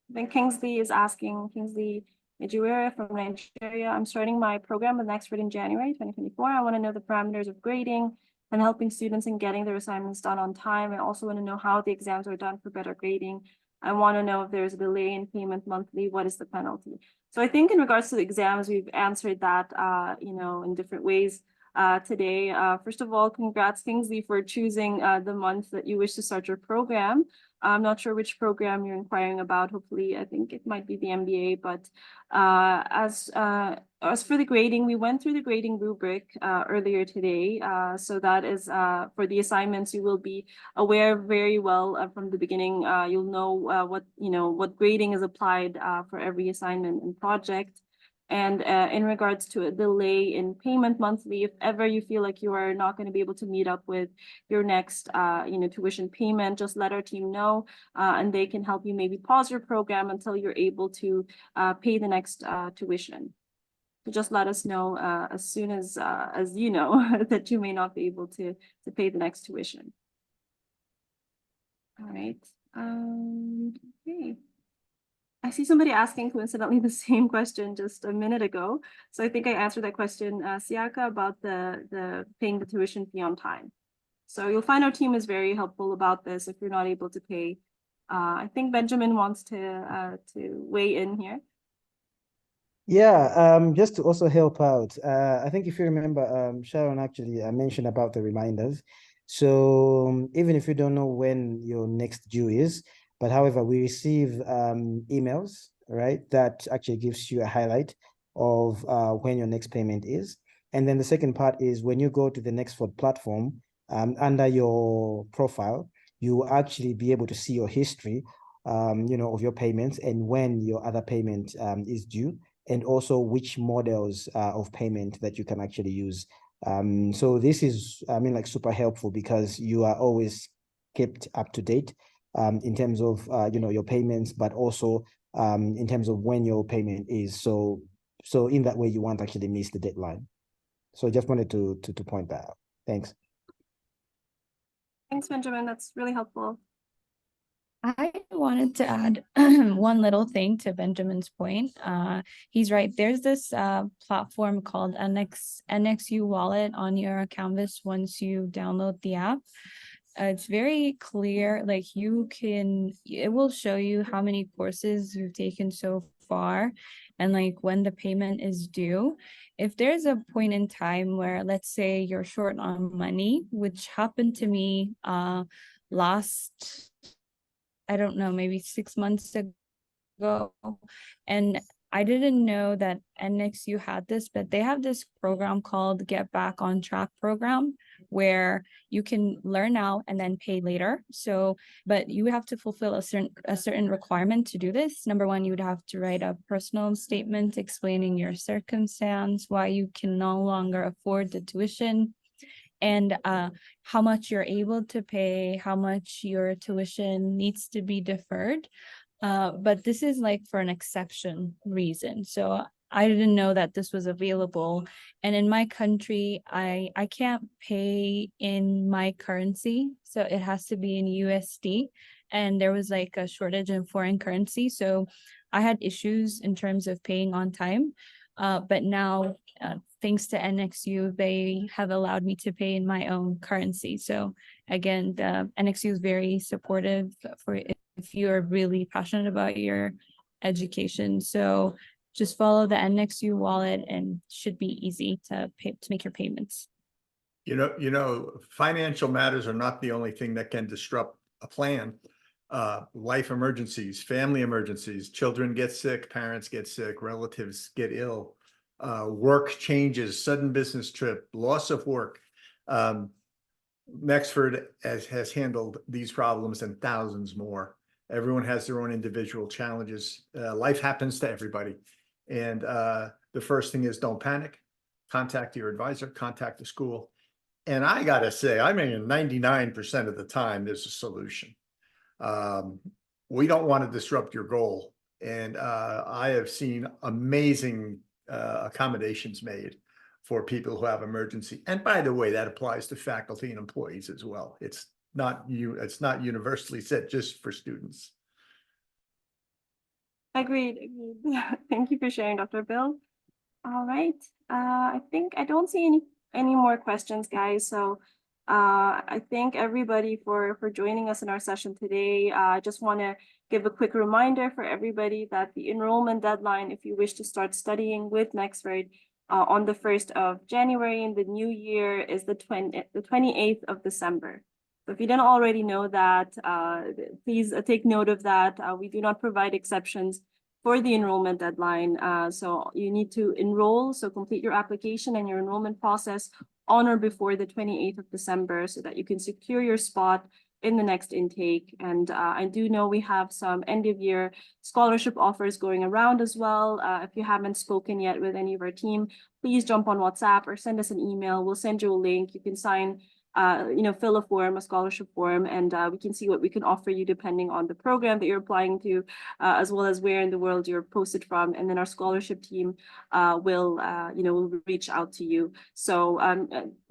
I think Kingsley is asking, Kingsley Nigeria from Nigeria. I'm starting my program with Nexford in January 2024. I want to know the parameters of grading and helping students in getting their assignments done on time. I also want to know how the exams are done for better grading. I want to know if there's a delay in payment monthly, what is the penalty? So I think in regards to the exams, we've answered that, in different ways today. First of all, congrats, Kingsley, for choosing the month that you wish to start your program. I'm not sure which program you're inquiring about. Hopefully, I think it might be the MBA, but as for the grading, we went through the grading rubric earlier today. So that is for the assignments, you will be aware very well from the beginning. You'll know what grading is applied for every assignment and project. And in regards to a delay in payment monthly, if ever you feel like you are not going to be able to meet up with your next, tuition payment, just let our team know, and they can help you maybe pause your program until you're able to pay the next tuition. So just let us know as soon as you know that you may not be able to pay the next tuition. All right. Okay. I see somebody asking coincidentally the same question just a minute ago. So I think I answered that question, Siaka, about the paying the tuition fee on time. So you'll find our team is very helpful about this if you're not able to pay. I think Benjamin wants to weigh in here. Just to also help out, I think if you remember, Sharon actually mentioned about the reminders. So even if you don't know when your next due is, but however, we receive emails, right, that actually gives you a highlight of when your next payment is. And then the second part is when you go to the Nexford platform, under your profile, you will actually be able to see your history, of your payments and when your other payment is due, and also which models of payment that you can actually use. So this is, like super helpful because you are always kept up to date in terms of, your payments, but also in terms of when your payment is. So in that way, you won't actually miss the deadline. So just wanted to point that out. Thanks. Thanks, Benjamin. That's really helpful. I wanted to add one little thing to Benjamin's point. He's right. There's this platform called NXU Wallet on your Canvas once you download the app. It's very clear, like it will show you how many courses you've taken so far and like when the payment is due. If there's a point in time where, let's say, you're short on money, which happened to me last, I don't know, maybe 6 months ago. And I didn't know that NXU had this, but they have this program called Get Back on Track program, where you can learn now and then pay later. So, but you have to fulfill a certain requirement to do this. Number one, you would have to write a personal statement explaining your circumstance, why you can no longer afford the tuition, and how much you're able to pay, how much your tuition needs to be deferred. But this is like for an exception reason. So I didn't know that this was available. And in my country, I can't pay in my currency. So it has to be in USD. And there was like a shortage in foreign currency. So I had issues in terms of paying on time. But now, thanks to NXU, they have allowed me to pay in my own currency. So again, the NXU is very supportive for if you're really passionate about your education. So just follow the NXU wallet and should be easy to make your payments. Financial matters are not the only thing that can disrupt a plan. Life emergencies, family emergencies, children get sick, parents get sick, relatives get ill, work changes, sudden business trip, loss of work. Nexford has handled these problems and thousands more. Everyone has their own individual challenges. Life happens to everybody. And the first thing is don't panic. Contact your advisor, contact the school. And I got to say, 99% of the time, there's a solution. We don't want to disrupt your goal. And I have seen amazing accommodations made for people who have emergency. And by the way, that applies to faculty and employees as well. It's not universally set just for students. Agreed. Thank you for sharing, Dr. Bill. All right. I think I don't see any more questions, guys. So I thank everybody for joining us in our session today. I just want to give a quick reminder for everybody that the enrollment deadline, if you wish to start studying with Nexford on the 1st of January in the new year, is the 28th of December. So if you didn't already know that, please take note of that. We do not provide exceptions for the enrollment deadline. So you need to enroll, so complete your application and your enrollment process on or before the 28th of December so that you can secure your spot in the next intake. And I do know we have some end of year scholarship offers going around as well. If you haven't spoken yet with any of our team, please jump on WhatsApp or send us an email. We'll send you a link. You can sign fill a form, a scholarship form, and we can see what we can offer you depending on the program that you're applying to, as well as where in the world you're posted from. And then our scholarship team will reach out to you. So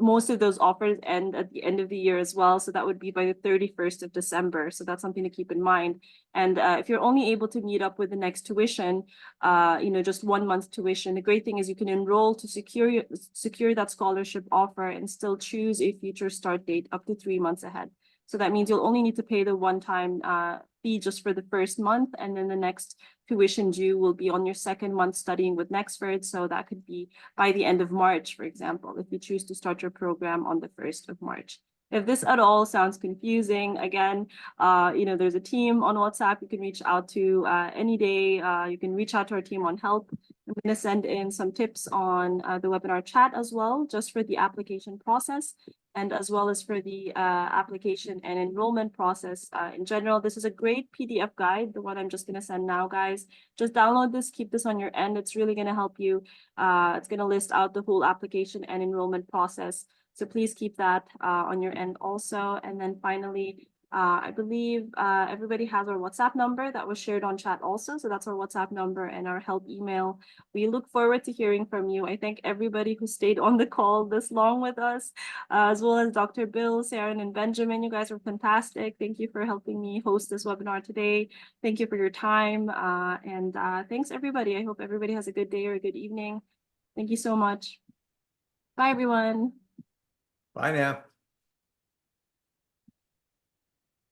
most of those offers end at the end of the year as well. So that would be by the 31st of December. So that's something to keep in mind. And if you're only able to meet up with the next tuition, just 1 month tuition, the great thing is you can enroll to secure that scholarship offer and still choose a future start date up to 3 months ahead. So that means you'll only need to pay the one-time fee just for the first month, and then the next tuition due will be on your second month studying with Nexford. So that could be by the end of March, for example, if you choose to start your program on the 1st of March. If this at all sounds confusing, again, there's a team on WhatsApp you can reach out to any day. You can reach out to our team on help. I'm going to send in some tips on the webinar chat as well, just for the application process, and as well as for the application and enrollment process in general. This is a great PDF guide, the one I'm just going to send now, guys. Just download this, keep this on your end. It's really going to help you. It's going to list out the whole application and enrollment process. So please keep that on your end also. And then finally, I believe everybody has our WhatsApp number that was shared on chat also. So that's our WhatsApp number and our help email. We look forward to hearing from you. I thank everybody who stayed on the call this long with us, as well as Dr. Bill, Saron, and Benjamin. You guys were fantastic. Thank you for helping me host this webinar today. Thank you for your time. And thanks, everybody. I hope everybody has a good day or a good evening. Thank you so much. Bye, everyone. Bye now.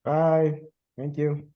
Bye. Thank you.